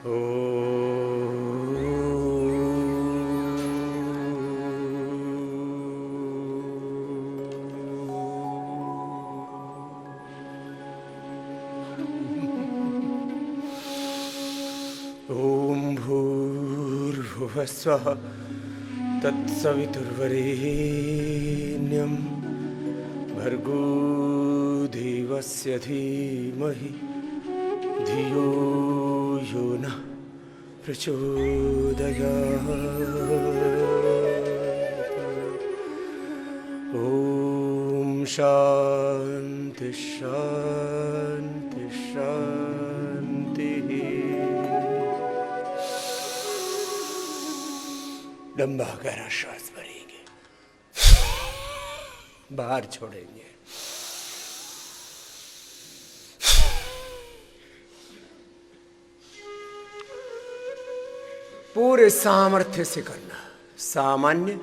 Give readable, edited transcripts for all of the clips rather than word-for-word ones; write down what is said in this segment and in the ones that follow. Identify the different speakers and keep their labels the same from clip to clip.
Speaker 1: ओम भूर्भुवस्वः तत्सवितुर्वरेण्यं भर्गो देवस्य धीमहि धियो यो नः प्रचोदयात्। ओम शांति शांति शांति। लंबा गहरा श्वास भरेंगे, बाहर छोड़ेंगे। पूरे सामर्थ्य से करना। सामान्य,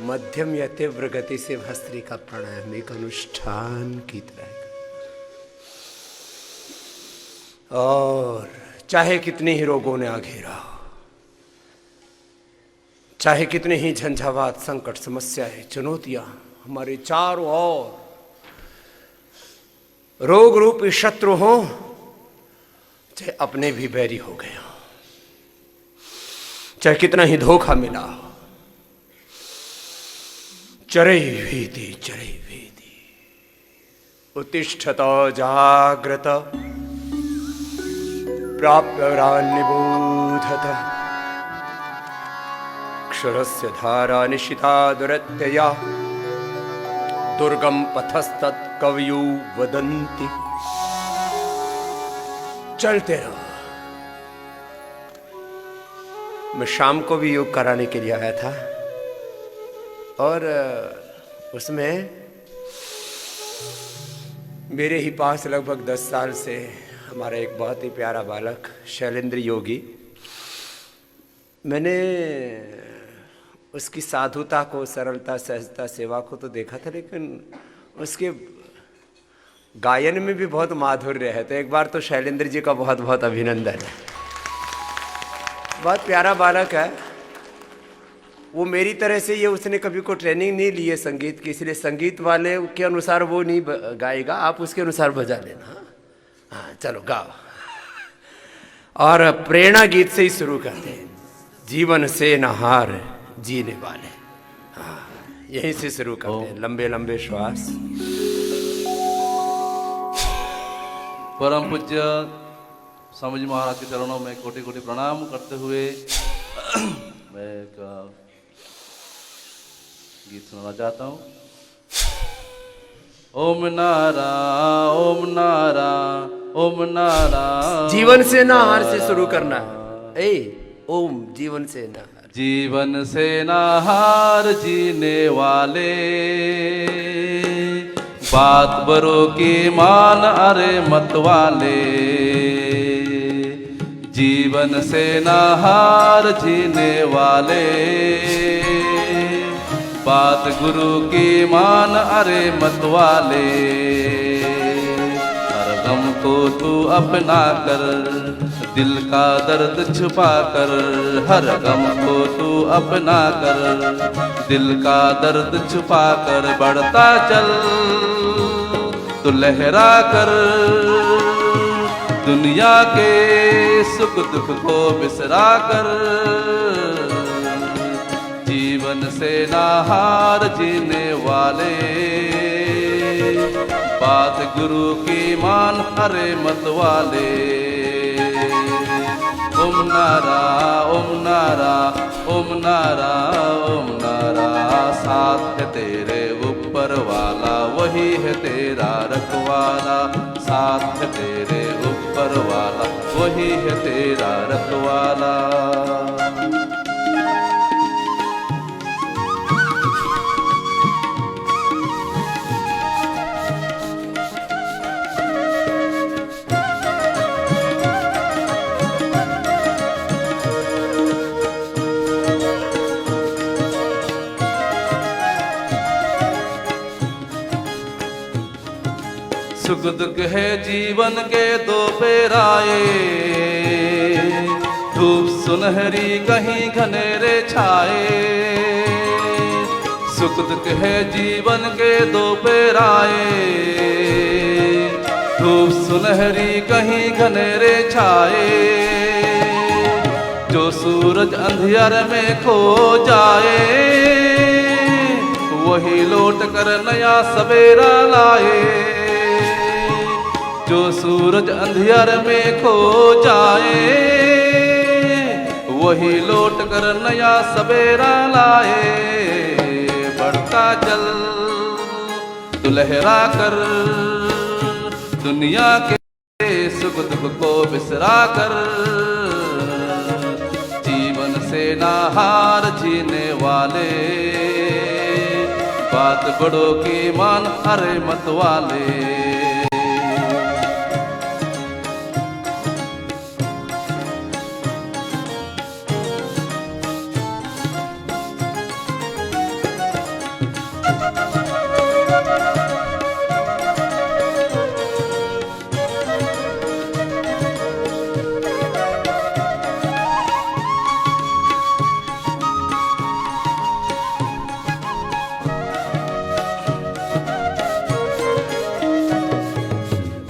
Speaker 1: मध्यम या तीव्र गति से भस्त्रिका प्राणायाम एक अनुष्ठान की तरह। और चाहे कितने ही रोगों ने घेरा हो, चाहे कितने ही झंझावात, संकट, समस्याएं, चुनौतियां हमारे चारों ओर रोग रूपी शत्रु हो, चाहे अपने भी बैरी हो गए हो, चाहे कितना ही धोखा मिला हो, चरई भीति उत्तिष्ठत जाग्रत प्राप्यरान्निबोधत क्षरस्य धारा निशिता दुरत्यया दुर्गम पथस्तत् कवयो वदन्ति। चलते रहो। मैं शाम को भी योग कराने के लिए आया था और उसमें मेरे ही पास लगभग 10 साल से हमारा एक बहुत ही प्यारा बालक शैलेंद्र योगी, मैंने उसकी साधुता को, सरलता, सहजता, सेवा को तो देखा था, लेकिन उसके गायन में भी बहुत माधुर्य है। तो एक बार तो शैलेंद्र जी का बहुत बहुत अभिनंदन है। बहुत प्यारा बालक है वो। मेरी तरह से ये उसने कभी को ट्रेनिंग नहीं ली है संगीत की, इसलिए संगीत वाले के अनुसार वो नहीं गाएगा, आप उसके अनुसार बजा लेना। हाँ चलो गाओ। और प्रेरणा गीत से ही शुरू करते हैं। जीवन से न हार जीने वाले, हाँ यहीं से शुरू करते हैं। लंबे लंबे श्वास।
Speaker 2: परम पूज्य स्वामी जी महाराज के चरणों में कोटि कोटि प्रणाम करते हुए मैं एक गीत सुनाना चाहता हूँ। ओम नारा ओम नारा ओम नारा।
Speaker 1: जीवन से ना हार से शुरू करना है। ओम जीवन से ना हार।
Speaker 2: जीवन से ना हार जीने वाले, बात बरों की मान अरे मत वाले। जीवन से ना हार जीने वाले, बात गुरु की मान अरे मत वाले। हर गम को तू अपना कर, दिल का दर्द छुपा कर। हर गम को तू अपना कर, दिल का दर्द छुपा कर। बढ़ता चल तो लहरा कर, दुनिया के सुख दुख को बिसरा कर। जीवन से ना हार जीने वाले, बात गुरु की मान अरे मत वाले। ओम नारा ओम नारा ओम नारा ओम नारा। साथ है तेरे ऊपर वाला, वही है तेरा रखवाला। साथ है तेरे ऊपर वाला, वही है तेरा रखवाला। सुख दुख है जीवन के दो पेराए, धूप सुनहरी कहीं घनेरे छाए, सुख दुख है जीवन के दो पेराए। धूप सुनहरी कहीं घनेरे छाए, जो सूरज अंधियार में खो जाए, वही लौट कर नया सवेरा लाए। जो सूरज अंधियार में खो जाए, वही लौट कर नया सवेरा लाए। बढ़ता चल तू लहरा कर, दुनिया के सुख दुख को बिसरा कर। जीवन से ना हार जीने वाले, बात बड़ों की मान अरे मत वाले।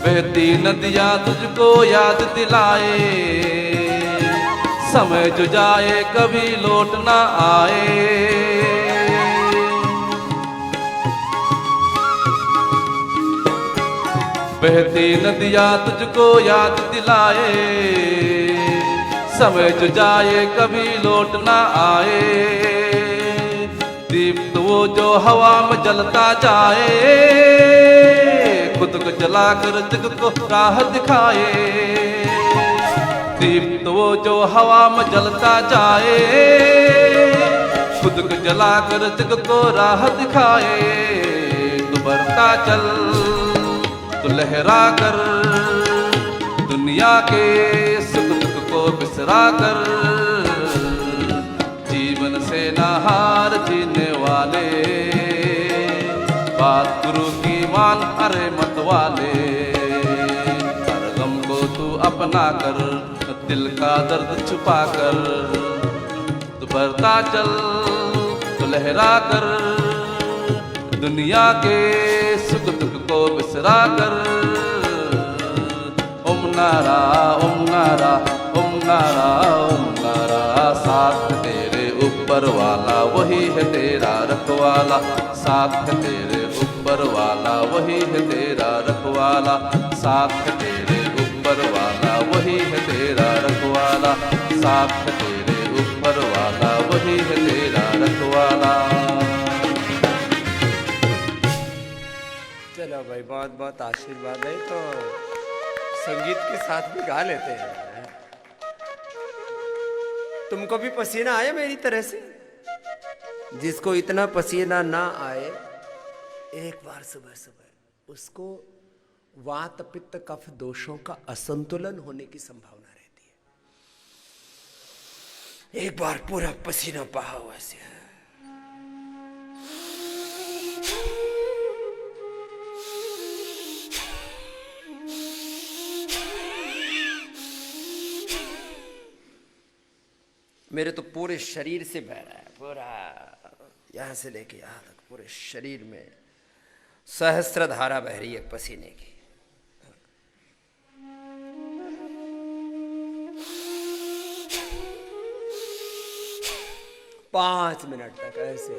Speaker 2: बहती नदियाँ तुझको याद दिलाए, समय जो जाए कभी लौट ना आए। बहती नदियाँ तुझको याद दिलाए, समय जो जाए कभी लौट ना आए। दीप तो वो जो हवा में जलता जाए, खुद को जलाकर जग को राह दिखाए। दीप तो वो जो हवा में जलता जाए, खुद को जलाकर जग को राह दिखाए। तू बढ़ता चल तू लहरा कर, दुनिया के सुख दुख को बिसरा कर। जीवन से ना हार जीने वाले, बात गुरु की मान अरे मत वाले। हर गम को तू अपना कर, दिल का दर्द छुपा कर। तू बढ़ता चल तू लहरा कर, दुनिया के सुख दुख को बिसरा कर। ओम नारा ओम नारा ओम नारा ओम नारा, साथ तेरे ऊपर वाला वही है तेरा रखवाला। साथ है तेरे ऊपर वाला वही है तेरा रखवाला। साथ है तेरे ऊपर वाला वही है तेरा रखवाला। साथ है तेरे ऊपर वाला वही है तेरा रखवाला।
Speaker 1: चलो भाई, बहुत बहुत आशीर्वाद है। तो संगीत के साथ भी गा लेते हैं। तुमको भी पसीना आया मेरी तरह से? जिसको इतना पसीना ना आए, एक बार सुबह सुबह उसको वात पित्त कफ दोषों का असंतुलन होने की संभावना रहती है। एक बार पूरा पसीना बहा हुआ ऐसे मेरे तो पूरे शरीर से बह रहा है, पूरा यहां से लेके यहां तक पूरे शरीर में सहस्त्र धारा बह रही है पसीने की। 5 मिनट तक ऐसे।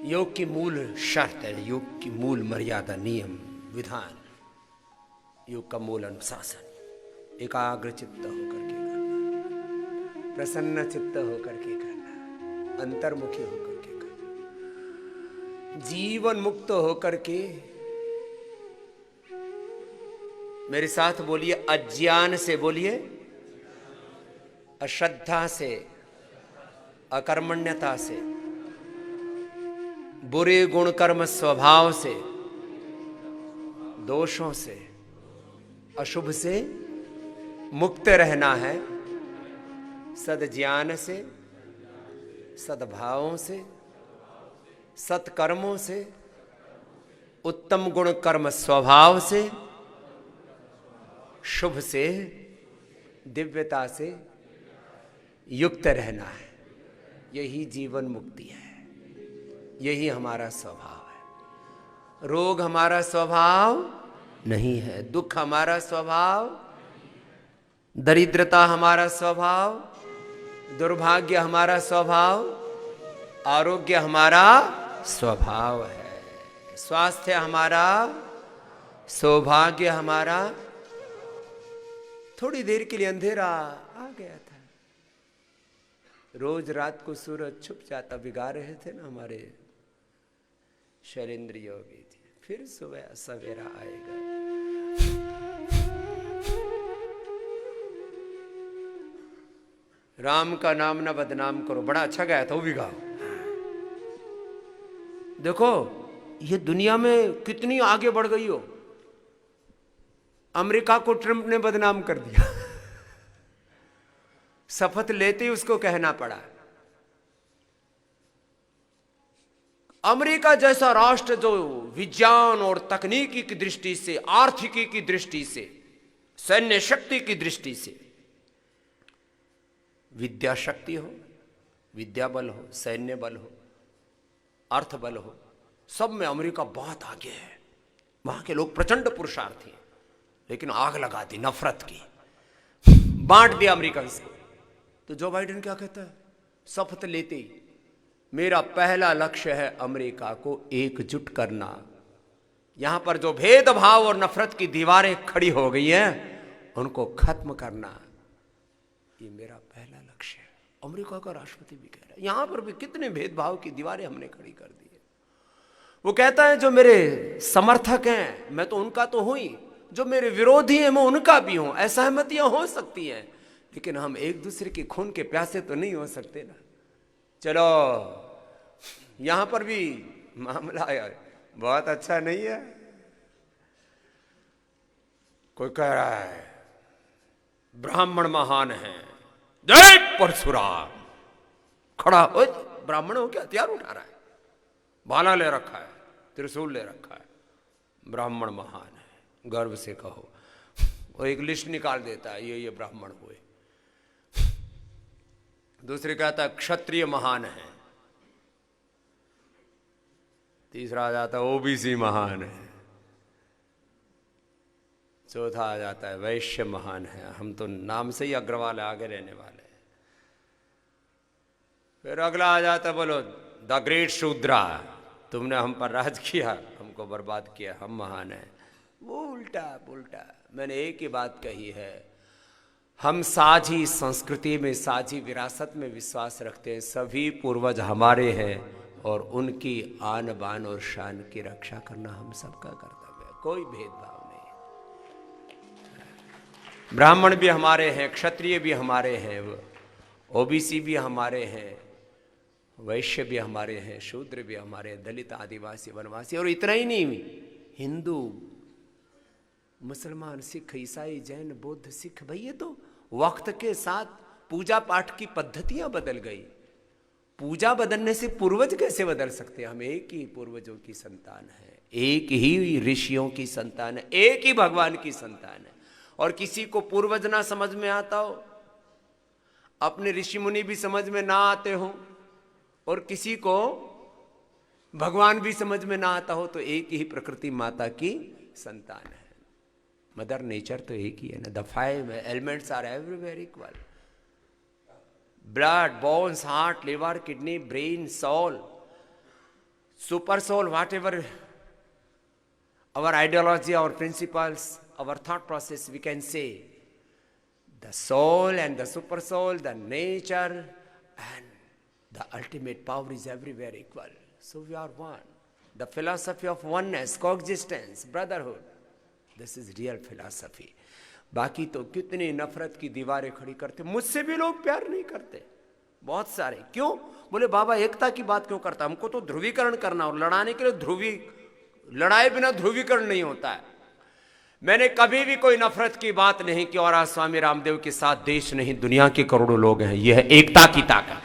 Speaker 1: योग की मूल शर्त है, योग की मूल मर्यादा, नियम, विधान, योग का मूल अनुशासन। एकाग्र चित्त होकर के करना, प्रसन्न चित्त होकर के करना, अंतर्मुखी होकर के करना, जीवन मुक्त होकर के। मेरे साथ बोलिए, अज्ञान से बोलिए, अश्रद्धा से, अकर्मण्यता से, बुरे गुण कर्म स्वभाव से, दोषों से, अशुभ से मुक्त रहना है। सद्ज्ञान से, सद्भावों से, सत्कर्मों से, उत्तम गुण कर्म स्वभाव से, शुभ से दिव्यता से युक्त रहना है। यही जीवन मुक्ति है, यही हमारा स्वभाव है। रोग हमारा स्वभाव नहीं है, दुख हमारा स्वभाव, दरिद्रता हमारा स्वभाव, दुर्भाग्य हमारा स्वभाव, आरोग्य हमारा स्वभाव है, स्वास्थ्य हमारा, सौभाग्य हमारा। थोड़ी देर के लिए अंधेरा आ गया था, रोज रात को सूरज छुप जाता, बिगा रहे थे ना हमारे शैलेंद्र योगी जी, फिर सुबह सवेरा आएगा। राम का नाम ना बदनाम करो, बड़ा अच्छा गाया था, वो भी गाओ। देखो ये दुनिया में कितनी आगे बढ़ गई हो। अमेरिका को ट्रंप ने बदनाम कर दिया, शपथ लेते ही उसको कहना पड़ा। अमेरिका जैसा राष्ट्र जो विज्ञान और तकनीकी की दृष्टि से, आर्थिकी की दृष्टि से, सैन्य शक्ति की दृष्टि से, विद्या शक्ति हो, विद्या बल हो, सैन्य बल हो, अर्थ बल हो, सब में अमेरिका बहुत आगे है। वहां के लोग प्रचंड पुरुषार्थी हैं, लेकिन आग लगा दी नफरत की, बांट दिया अमेरिका इसको। तो जो बाइडेन क्या कहता है, शपथ लेते ही, मेरा पहला लक्ष्य है अमेरिका को एकजुट करना। यहां पर जो भेदभाव और नफरत की दीवारें खड़ी हो गई हैं, उनको खत्म करना, ये मेरा पहला लक्ष्य है। अमेरिका का राष्ट्रपति भी कह रहा है। यहां पर भी कितने भेदभाव की दीवारें हमने खड़ी कर दी है। वो कहता है जो मेरे समर्थक हैं मैं तो उनका तो हूं ही, जो मेरे विरोधी हैं मैं उनका भी हूं। असहमतियां हो सकती हैं, लेकिन हम एक दूसरे के खून के प्यासे तो नहीं हो सकते ना। चलो यहां पर भी मामला बहुत अच्छा नहीं है। कोई कह रहा है ब्राह्मण महान है, जय परशुराम, खड़ा हो, ब्राह्मण हो क्या हथियार उठा रहा है, भाला ले रखा है, त्रिशूल ले रखा है, ब्राह्मण महान है, गर्व से कहो। वो एक लिस्ट निकाल देता है, ये ब्राह्मण हुए। दूसरे कहता है क्षत्रिय महान है, तीसरा आ जाता है ओबीसी महान है, चौथा आ जाता है वैश्य महान है। हम तो नाम से ही अग्रवाल आगे रहने वाले हैं। फिर अगला आ जाता है, बोलो द ग्रेट शूद्रा, तुमने हम पर राज किया, हमको बर्बाद किया, हम महान हैं। वो उल्टा पुल्टा। मैंने एक ही बात कही है, हम साझी संस्कृति में, साझी विरासत में विश्वास रखते हैं। सभी पूर्वज हमारे हैं और उनकी आन बान और शान की रक्षा करना हम सबका कर्तव्य है। कोई भेदभाव नहीं। ब्राह्मण भी हमारे हैं, क्षत्रिय भी हमारे हैं, ओबीसी भी हमारे हैं, वैश्य भी हमारे हैं, शूद्र भी हमारे हैं, दलित, आदिवासी, वनवासी। और इतना ही नहीं, हिंदू, मुसलमान, सिख, ईसाई, जैन, बौद्ध, सिख। भाई ये तो वक्त के साथ पूजा पाठ की पद्धतियां बदल गई। पूजा बदलने से पूर्वज कैसे बदल सकते हैं? हम एक ही पूर्वजों की संतान है, एक ही ऋषियों की संतान है, एक ही भगवान की संतान है। और किसी को पूर्वज ना समझ में आता हो, अपने ऋषि मुनि भी समझ में ना आते हो, और किसी को भगवान भी समझ में ना आता हो, तो एक ही प्रकृति माता की संतान है। मदर नेचर तो एक ही है ना। The 5 elements are everywhere equal. Blood, bones, heart, liver, kidney, brain, soul, super soul, whatever our ideology, our principles, our thought process, we can say the soul and the super soul, the nature and the ultimate power is everywhere equal. So we are one. The philosophy of oneness, coexistence, brotherhood, this is real philosophy. बाकी तो कितनी नफरत की दीवारें खड़ी करते। मुझसे भी लोग प्यार नहीं करते, बहुत सारे। क्यों? बोले बाबा एकता की बात क्यों करता? हमको तो ध्रुवीकरण करना, और लड़ाने के लिए लड़ाई बिना ध्रुवीकरण नहीं होता है। मैंने कभी भी कोई नफरत की बात नहीं की। और आज स्वामी रामदेव के साथ देश नहीं दुनिया के करोड़ों लोग हैं। यह है एकता की ताकत।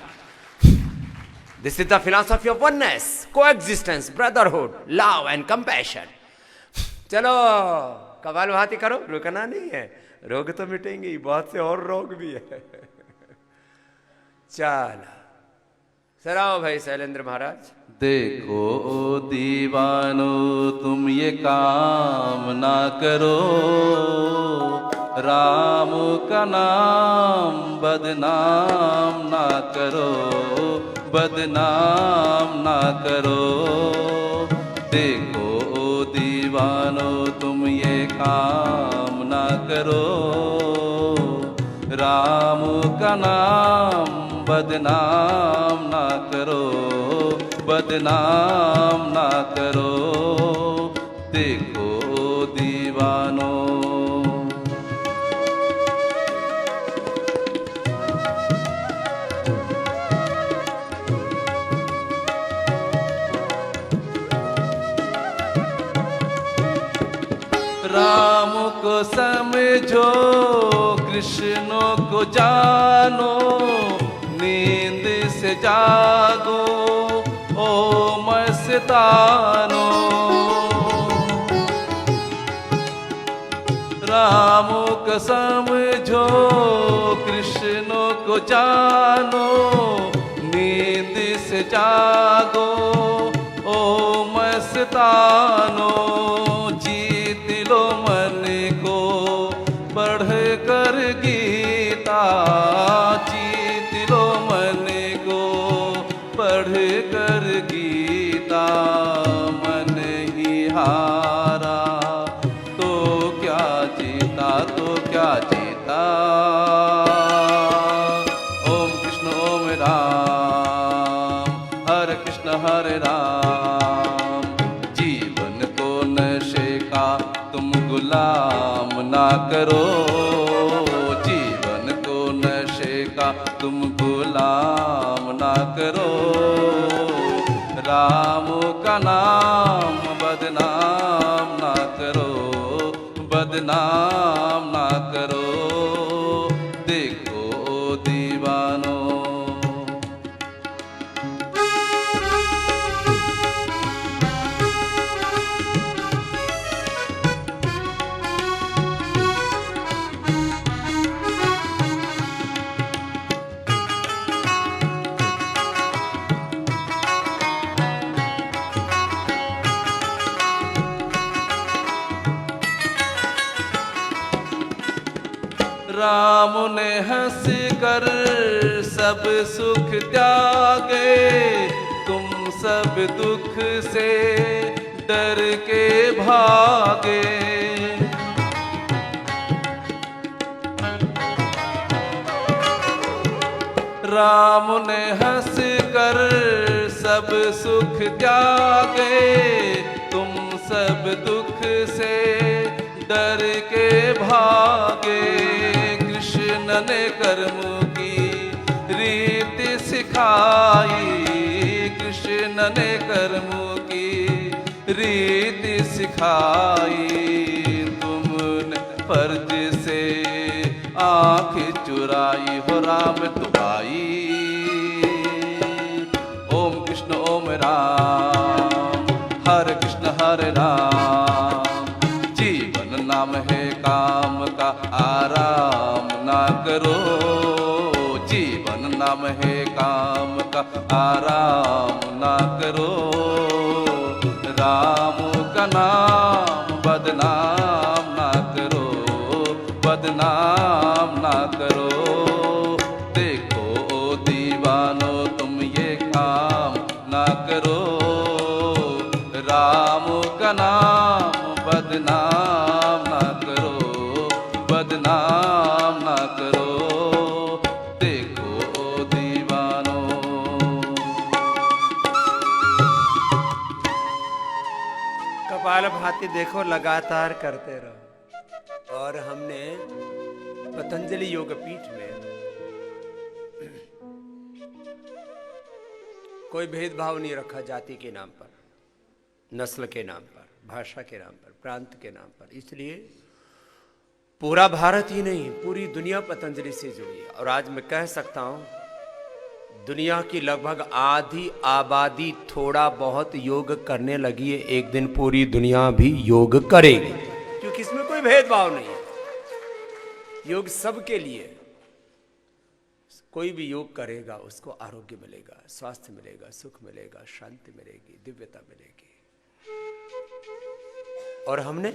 Speaker 1: This is the philosophy of oneness, coexistence, brotherhood, love and compassion. चलो कपालभाति करो, रुकना नहीं है। रोग तो मिटेंगे ही, बहुत से और रोग भी है। चल सराओ भाई शैलेंद्र महाराज।
Speaker 2: देखो दीवानो तुम ये काम ना करो, राम का नाम बदनाम ना करो, बदनाम ना करो। देखो दीवानो तुम ये काम ना करो, राम का नाम बदनाम ना करो, बदनाम ना करो। देखो दीवानो। राम को समझो कृष्ण को जानो, नींद से जागो ओ मस्तानो। राम को समझो कृष्ण को जानो, नींद से जागो ओ मस्तानो। जीत लो मन को पढ़ कर गीता, जीत लो मन को पढ़ कर गीता। मन ही हारा तो क्या जीता, तो क्या जीता। ओम कृष्ण ओम राम, हरे कृष्ण हरे राम। जीवन को नशे का तुम गुलाम ना करो, जीवन को नशे का तुम गुलाम ना करो। राम का नाम बदनाम ना करो, बदनाम ना करो। देखो दीवानो। राम ने हंस कर सब सुख त्यागे, तुम सब दुख से डर के भागे। राम ने हंस कर सब सुख त्यागे, तुम सब दुख से डर के भागे। कृष्ण ने कर्म की रीत सिखाई, कृष्ण ने कर्म की रीत सिखाई। तुमने फर्ज से आँख चुराई हो राम तुम्हारी। ओम कृष्ण ओम राम, हरे कृष्ण हरे राम। जीवन नाम है काम का आराम ना करो, जीवन नाम है काम का आराम ना करो। राम का नाम बदनाम ना करो, बदनाम ना करो। देखो दीवानो तुम ये काम ना करो, राम का नाम बदनाम ना करो, बदनाम ना करो। देखो दीवानो।
Speaker 1: कपाल भाती देखो लगातार करते रहो। और हमने पतंजलि योगपीठ में कोई भेदभाव नहीं रखा, जाति के नाम पर, नस्ल के नाम पर, भाषा के नाम पर, प्रांत के नाम पर। इसलिए पूरा भारत ही नहीं, पूरी दुनिया पतंजलि से जुड़ी है। और आज मैं कह सकता हूं दुनिया की लगभग आधी आबादी थोड़ा बहुत योग करने लगी है। एक दिन पूरी दुनिया भी योग करेगी, क्योंकि इसमें कोई भेदभाव नहीं है। योग सबके लिए। कोई भी योग करेगा उसको आरोग्य मिलेगा, स्वास्थ्य मिलेगा, सुख मिलेगा, शांति मिलेगी, दिव्यता मिलेगी। और हमने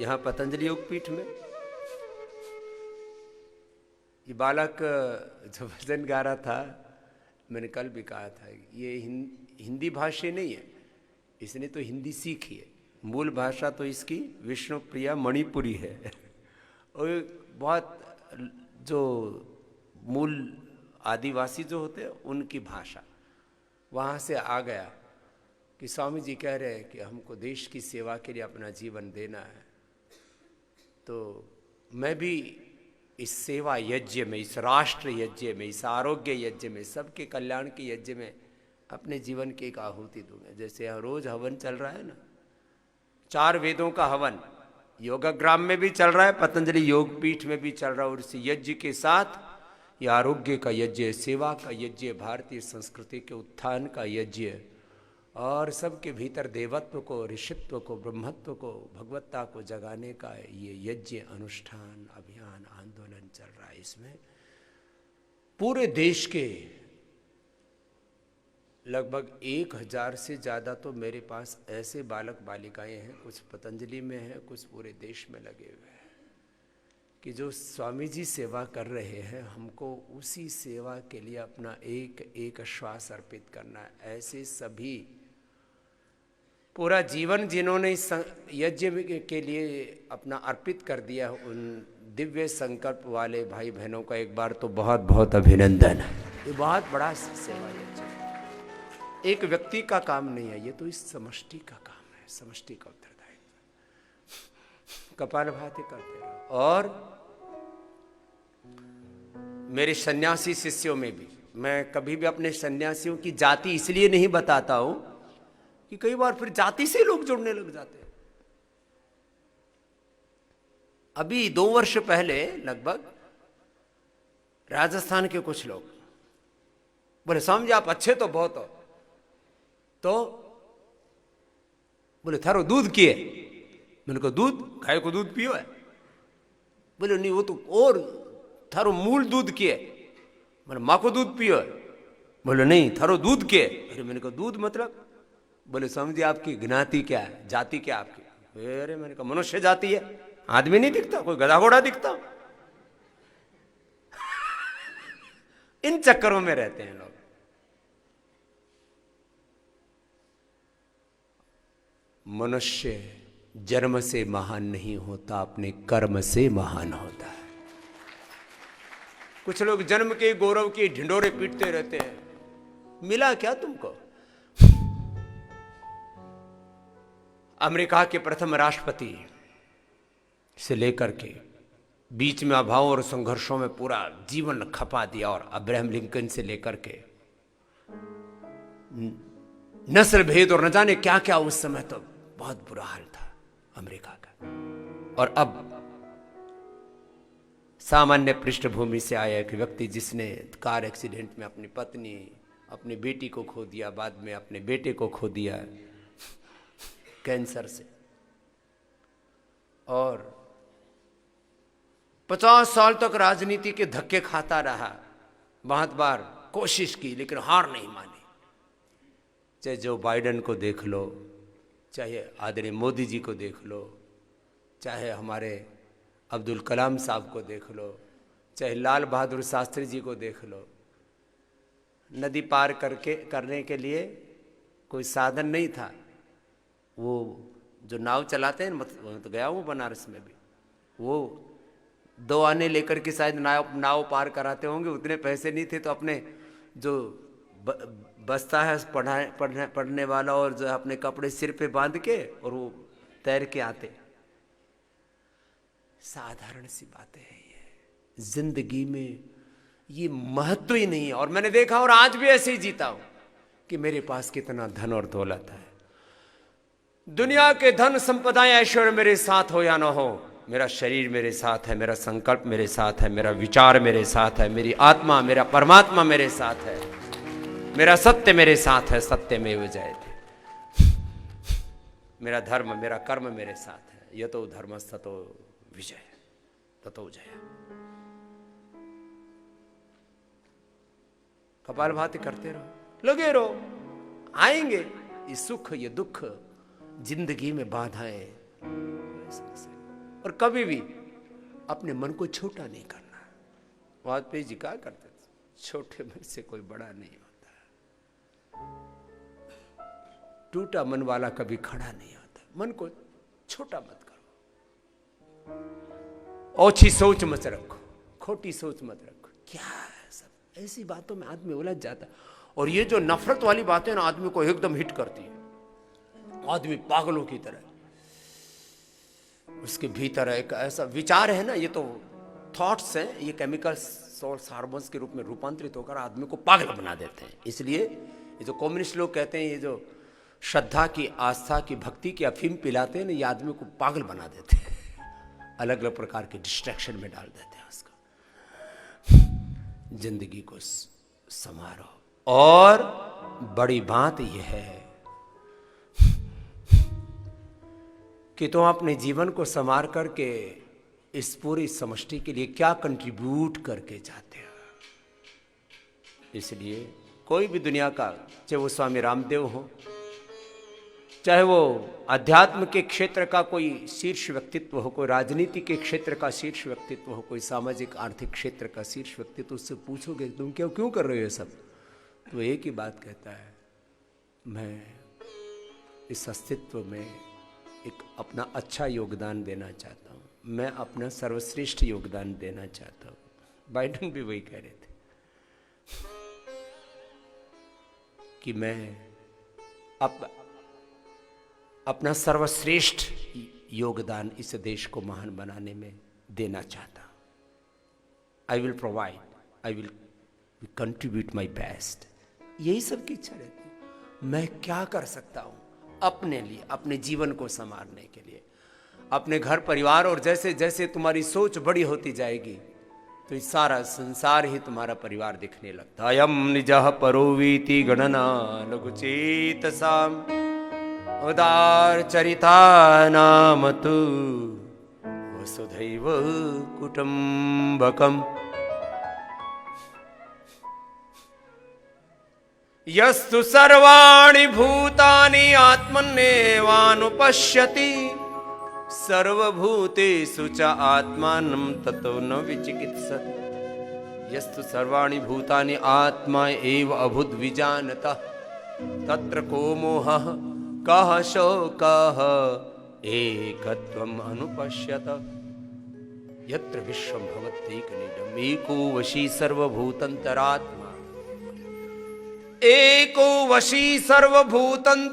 Speaker 1: यहाँ पतंजलि योग पीठ में ये बालक जो भजन गा रहा था, मैंने कल भी कहा था, ये हिंदी भाषा नहीं है, इसने तो हिंदी सीखी है। मूल भाषा तो इसकी विष्णु प्रिया मणिपुरी है। और बहुत जो मूल आदिवासी जो होते हैं उनकी भाषा, वहाँ से आ गया कि स्वामी जी कह रहे हैं कि हमको देश की सेवा के लिए अपना जीवन देना है। तो मैं भी इस सेवा यज्ञ में, इस राष्ट्र यज्ञ में, इस आरोग्य यज्ञ में, सबके कल्याण के यज्ञ में अपने जीवन की एक आहुति दूंगा। जैसे रोज हवन चल रहा है ना, 4 वेदों का हवन योगाग्राम में भी चल रहा है, पतंजलि योग पीठ में भी चल रहा है। और इस यज्ञ के साथ ये आरोग्य का यज्ञ, सेवा का यज्ञ, भारतीय संस्कृति के उत्थान का यज्ञ, और सबके भीतर देवत्व को, ऋषित्व को, ब्रह्मत्व को, भगवत्ता को जगाने का ये यज्ञ, अनुष्ठान, अभियान, आंदोलन चल रहा है। इसमें पूरे देश के लगभग 1000 से ज़्यादा तो मेरे पास ऐसे बालक बालिकाएं हैं, कुछ पतंजलि में हैं, कुछ पूरे देश में लगे हुए हैं, कि जो स्वामी जी सेवा कर रहे हैं, हमको उसी सेवा के लिए अपना एक एक श्वास अर्पित करना है। ऐसे सभी पूरा जीवन जिन्होंने इस यज्ञ के लिए अपना अर्पित कर दिया, उन दिव्य संकल्प वाले भाई बहनों का एक बार तो बहुत बहुत अभिनंदन। ये बहुत बड़ा सेवा यज्ञ है, एक व्यक्ति का काम नहीं है, ये तो इस समष्टि का काम है, समष्टि का उत्तरदायित्व। कपालभाति करते रहो। और मेरे सन्यासी शिष्यों में भी, मैं कभी भी अपने सन्यासियों की जाति इसलिए नहीं बताता हूं कि कई बार फिर जाति से लोग जुड़ने लग जाते हैं। अभी 2 वर्ष पहले लगभग राजस्थान के कुछ लोग बोले, स्वामी जी आप अच्छे तो बहुत हो, तो बोले थारो दूध किए। मैंने कहा दूध, गाय को दूध पियो है? बोले नहीं, वो तो और थारो मूल दूध किए। मैंने माँ को दूध पियो है? बोले नहीं, थारो दूध किए। अरे मैंने कहा दूध मतलब? बोले स्वामी जी आपकी ज्ञाति क्या है, जाति क्या आपकी? अरे मैंने कहा मनुष्य जाति है, आदमी नहीं दिखता, कोई गधा घोड़ा दिखता। इन चक्करों में रहते हैं लोग। मनुष्य जन्म से महान नहीं होता, अपने कर्म से महान होता है। कुछ लोग जन्म के गौरव के ढिंडोरे पीटते रहते हैं, मिला क्या तुमको? अमेरिका के प्रथम राष्ट्रपति से लेकर के बीच में अभाव और संघर्षों में पूरा जीवन खपा दिया, और अब्राहम लिंकन से लेकर के नस्ल भेद और न जाने क्या क्या, उस समय तो बहुत बुरा हाल था अमेरिका का। और अब सामान्य पृष्ठभूमि से आया एक व्यक्ति जिसने कार एक्सीडेंट में अपनी पत्नी, अपनी बेटी को खो दिया, बाद में अपने बेटे को खो दिया कैंसर से, और 50 साल तक राजनीति के धक्के खाता रहा, बहुत बार कोशिश की लेकिन हार नहीं मानी। चाहे जो बाइडेन को देख लो, चाहे आदरणीय मोदी जी को देख लो, चाहे हमारे अब्दुल कलाम साहब को देख लो, चाहे लाल बहादुर शास्त्री जी को देख लो, नदी पार करने के लिए कोई साधन नहीं था। वो जो नाव चलाते हैं, मैं तो गया हूँ बनारस में भी, वो 2 आने लेकर के शायद नाव पार कराते होंगे, उतने पैसे नहीं थे, तो अपने जो बस्ता है पढ़ने वाला, और जो अपने कपड़े सिर पे बांध के और वो तैर के आते। साधारण सी बातें हैं ये, जिंदगी में ये महत्व ही नहीं है। और मैंने देखा, और आज भी ऐसे ही जीता हूं, कि मेरे पास कितना धन और दौलत है। दुनिया के धन संपदाएं ऐश्वर्य मेरे साथ हो या ना हो, मेरा शरीर मेरे साथ है, मेरा संकल्प मेरे साथ है, मेरा विचार मेरे साथ है, मेरी आत्मा, मेरा परमात्मा मेरे साथ है, मेरा सत्य मेरे साथ है, सत्यमेव जयते। मेरा धर्म, मेरा कर्म मेरे साथ है, यतो धर्मस्ततो विजय। ततो जय। कपालभाति करते रहो, लगे रहो, आएंगे ये सुख ये दुख, जिंदगी में बाधाएं। और कभी भी अपने मन को छोटा नहीं करना। वाजपेयी जी क्या करते थे, छोटे मन से कोई बड़ा नहीं होता, टूटा मन वाला कभी खड़ा नहीं होता। मन को छोटा मत करो, ओछी सोच मत रखो, खोटी सोच मत रखो। क्या है सब, ऐसी बातों में आदमी उलझ जाता। और ये जो नफरत वाली बातें ना आदमी को एकदम हिट करती है, आदमी पागलों की तरह, उसके भीतर एक ऐसा विचार है ना, ये तो थॉट्स हैं, ये केमिकल्स और हार्मोन्स के रूप में रूपांतरित होकर आदमी को पागल बना देते हैं। इसलिए ये जो कम्युनिस्ट लोग कहते हैं, ये जो श्रद्धा की, आस्था की, भक्ति की अफीम पिलाते हैं ना, ये आदमी को पागल बना देते हैं, अलग अलग प्रकार के डिस्ट्रैक्शन में डाल देते हैं उसको। जिंदगी को संवारो। और बड़ी बात यह है कि तुम अपने जीवन को संवार करके इस पूरी समष्टि के लिए क्या कंट्रीब्यूट करके जाते हो। इसलिए कोई भी दुनिया का, चाहे वो स्वामी रामदेव हो, चाहे वो अध्यात्म के क्षेत्र का कोई शीर्ष व्यक्तित्व हो, कोई राजनीति के क्षेत्र का शीर्ष व्यक्तित्व हो, कोई सामाजिक आर्थिक क्षेत्र का शीर्ष व्यक्तित्व, उससे पूछोगे तुम क्यों कर रहे हो ये सब, तो एक ही बात कहता है, मैं इस अस्तित्व में एक अपना अच्छा योगदान देना चाहता हूँ, मैं अपना सर्वश्रेष्ठ योगदान देना चाहता हूँ। बाइडेन भी वही कह रहे थे कि मैं अपना सर्वश्रेष्ठ योगदान इस देश को महान बनाने में देना चाहता हूँ। I will provide, I will contribute my best. यही सब की इच्छा रहती है। मैं क्या कर सकता हूँ अपने लिए, अपने जीवन को संवारने के लिए, अपने घर परिवार। और जैसे जैसे तुम्हारी सोच बड़ी होती जाएगी तो सारा संसार ही तुम्हारा परिवार दिखने लगता। अयम निजः परोवीति गणना लघुचेतसाम उदार चरिता नाम तु वसुधैव कुटुम्बकम्। यस्तु सर्वाणि भूतानि आत्मन्येवानुपश्यति सर्वभूतेषु च आत्मानं ततो न विचिकित्सति। यस्तु सर्वाणि भूतानि आत्मा एव अभूत विजानतः तत्र को मोहः कः शोकः एकत्वम् अनुपश्यत। यत्र विश्वं भवत्येकनिडम् एको वशी सर्वभूतन्तरात्मा। एको वशी सर्वभूतन्तरात्मा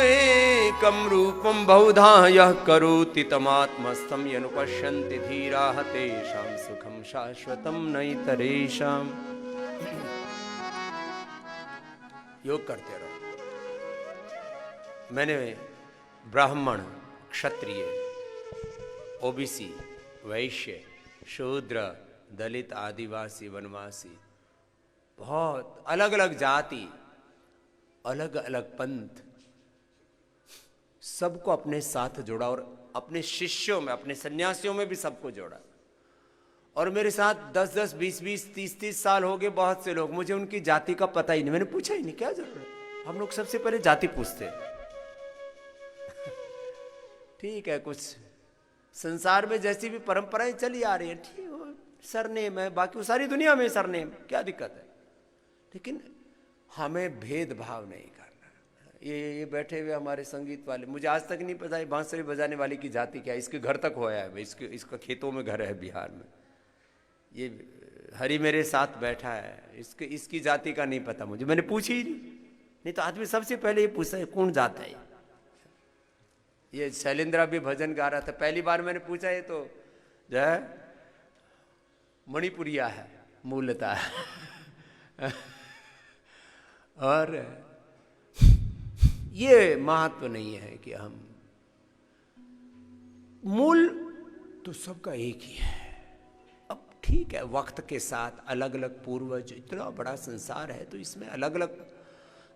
Speaker 1: एकं रूपं बहुधा यः करोति तमात्मस्थं यनुपश्यन्ति धीराः तेषां सुखं शाश्वतं नैतरेषाम्। योग करते रहो। मैंने ब्राह्मण, क्षत्रिय, ओबीसी, वैश्य, शूद्र, दलित, आदिवासी, वनवासी, बहुत अलग अलग जाति, अलग अलग पंथ, सबको अपने साथ जोड़ा और अपने शिष्यों में, अपने सन्यासियों में भी सबको जोड़ा। और मेरे साथ 10-10, 20-20, 30-30 साल हो गए बहुत से लोग, मुझे उनकी जाति का पता ही नहीं, मैंने पूछा ही नहीं, क्या जरूरत। हम लोग सबसे पहले जाति पूछते हैं। ठीक है, कुछ संसार में जैसी भी परंपराएं चली आ रही है, ठीक है, सरनेम है, बाकी सारी दुनिया में सरनेम, क्या दिक्कत है। लेकिन हमें भेदभाव नहीं करना। ये बैठे हुए हमारे संगीत वाले, मुझे आज तक नहीं पता बांसुरी बजाने वाले की जाति क्या है। इसके घर तक होया है, इसका खेतों में घर है बिहार में। ये हरी मेरे साथ बैठा है, इसकी जाति का नहीं पता मुझे, मैंने पूछी ही नहीं तो आदमी सबसे पहले ये पूछता है कौन जाता है। ये शैलेंद्र भी भजन गा रहा था, पहली बार मैंने पूछा, ये तो जो है मणिपुरिया है मूलतः है। और ये महत्व नहीं है कि हम, मूल तो सबका एक ही है। अब ठीक है, वक्त के साथ अलग अलग पूर्वज, इतना बड़ा संसार है तो इसमें अलग अलग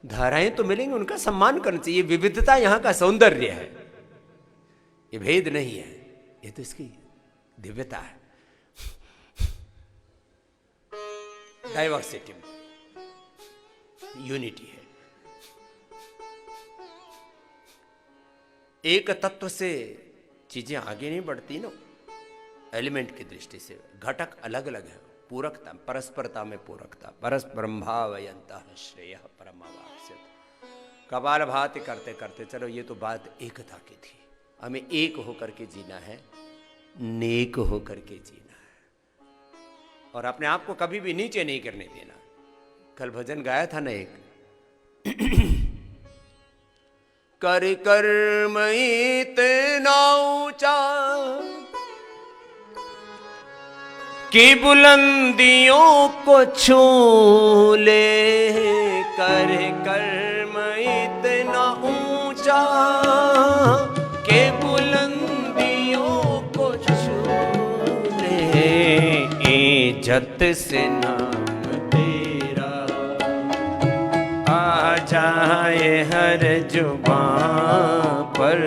Speaker 1: धाराएं तो मिलेंगी, उनका सम्मान करना चाहिए। विविधता यहाँ का सौंदर्य है, ये भेद नहीं है, ये तो इसकी दिव्यता है, डाइवर्सिटी में यूनिटी है। एक तत्व से चीजें आगे नहीं बढ़ती ना, एलिमेंट की दृष्टि से घटक अलग अलग है, पूरकता, परस्परता में पूरकता, परस्परंभावयंतः श्रेयः परमावाप्स्यते। कपाल भाति करते करते चलो, ये तो बात एकता की थी, हमें एक होकर के जीना है, नेक होकर के जीना है, और अपने आप को कभी भी नीचे नहीं करने देना। कल भजन गाया था ना एक, कर कर्म इतना ऊंचा कि बुलंदियों को छू ले, कर कर्म इतना ऊंचा कि बुलंदियों को छू ले, इज्जत से नाम तेरा आ जाए हर जुबां पर,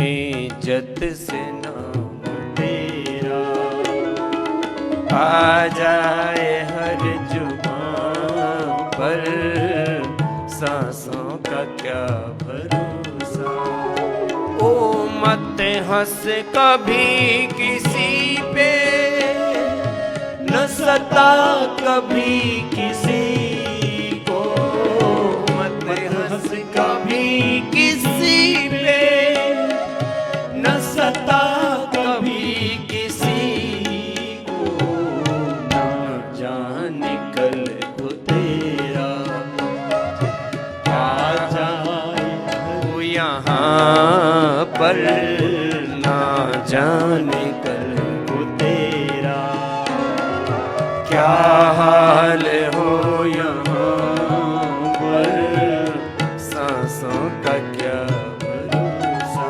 Speaker 1: इज्जत से नाम तेरा आ जाए हर जुबां पर, सांसों का क्या भरोसा। ओ मत हंस कभी किसी पे, न सता कभी किसी को, मत हंस कभी किसी पे, न सता कभी किसी को, ना जाने कल को तेरा आ जाए वो यहाँ पर, ना जाने कल को तेरा क्या हाल हो यहाँ पर, सांसों का क्या भरोसा।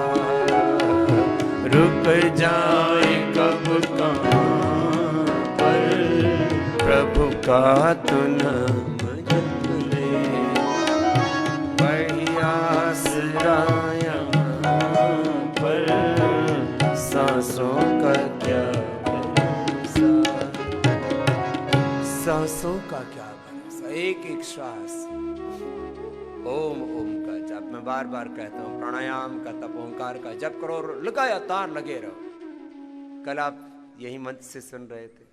Speaker 1: रुक जाए कब कहाँ पर, प्रभु का तू नाम जप ले, वही आसरा यहाँ पर, सांसों का क्या भरोसा, सांसों का क्या भरोसा। एक एक श्वास ओम ओम का जप, मैं बार बार कहता हूँ, प्राणायाम का तप, ओंकार का जप करो और लगातार लगे रहो। कल आप यही मंच से सुन रहे थे,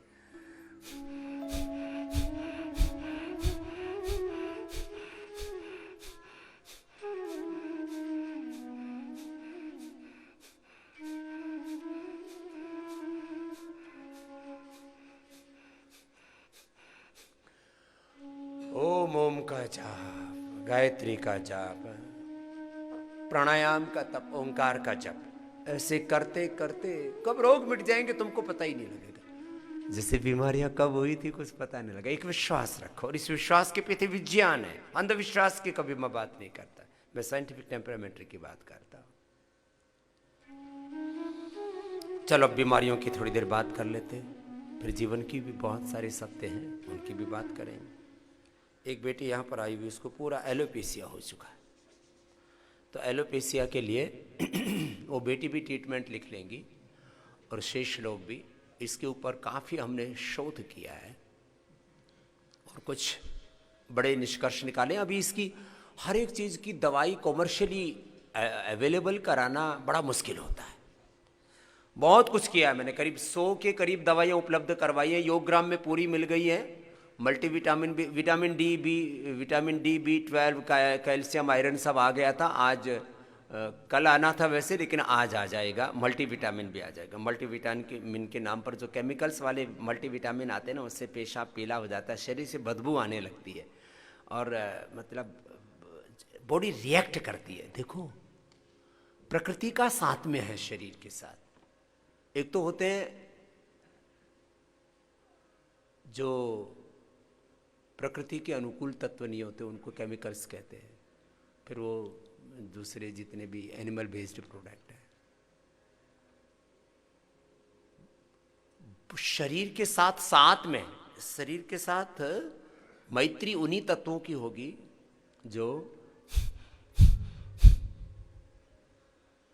Speaker 1: ओम ओम का जाप, गायत्री का जाप, प्राणायाम का तप, ओंकार का जप, ऐसे करते करते कब रोग मिट जाएंगे तुमको पता ही नहीं लगेगा। जैसे बीमारियां कब हुई थी कुछ पता नहीं लगा। एक विश्वास रखो, और इस विश्वास के पीछे विज्ञान है, अंधविश्वास की कभी मैं बात नहीं करता, मैं साइंटिफिक टेम्परामेंट की बात करता हूं। चलो अब बीमारियों की थोड़ी देर बात कर लेते हैं, फिर जीवन की भी बहुत सारे सत्य हैं, उनकी भी बात करेंगे। एक बेटी यहाँ पर आई हुई, उसको पूरा एलोपेशिया हो चुका है, तो एलोपेशिया के लिए वो बेटी भी ट्रीटमेंट लिख लेंगी और शेष लोग भी। इसके ऊपर काफ़ी हमने शोध किया है और कुछ बड़े निष्कर्ष निकाले। अभी इसकी हर एक चीज़ की दवाई कॉमर्शियली अवेलेबल कराना बड़ा मुश्किल होता है। बहुत कुछ किया है मैंने, करीब 100 के करीब दवाइयाँ उपलब्ध करवाई हैं, योगग्राम में पूरी मिल गई है। Multivitamin, vitamin D, B12, calcium, iron सब आ गया था। आज कल आना था वैसे, लेकिन आज आ जाएगा। मल्टीविटामिन भी आ जाएगा। मल्टीविटामिन के नाम पर जो केमिकल्स वाले मल्टीविटामिन आते हैं ना, उससे पेशाब पीला हो जाता है, शरीर से बदबू आने लगती है और मतलब बॉडी रिएक्ट करती है। देखो प्रकृति का साथ में है शरीर के साथ। एक तो होते हैं जो प्रकृति के अनुकूल तत्व नहीं होते, उनको केमिकल्स कहते हैं। फिर वो दूसरे जितने भी एनिमल बेस्ड प्रोडक्ट है, शरीर के साथ साथ में, शरीर के साथ मैत्री उन्हीं तत्वों की होगी जो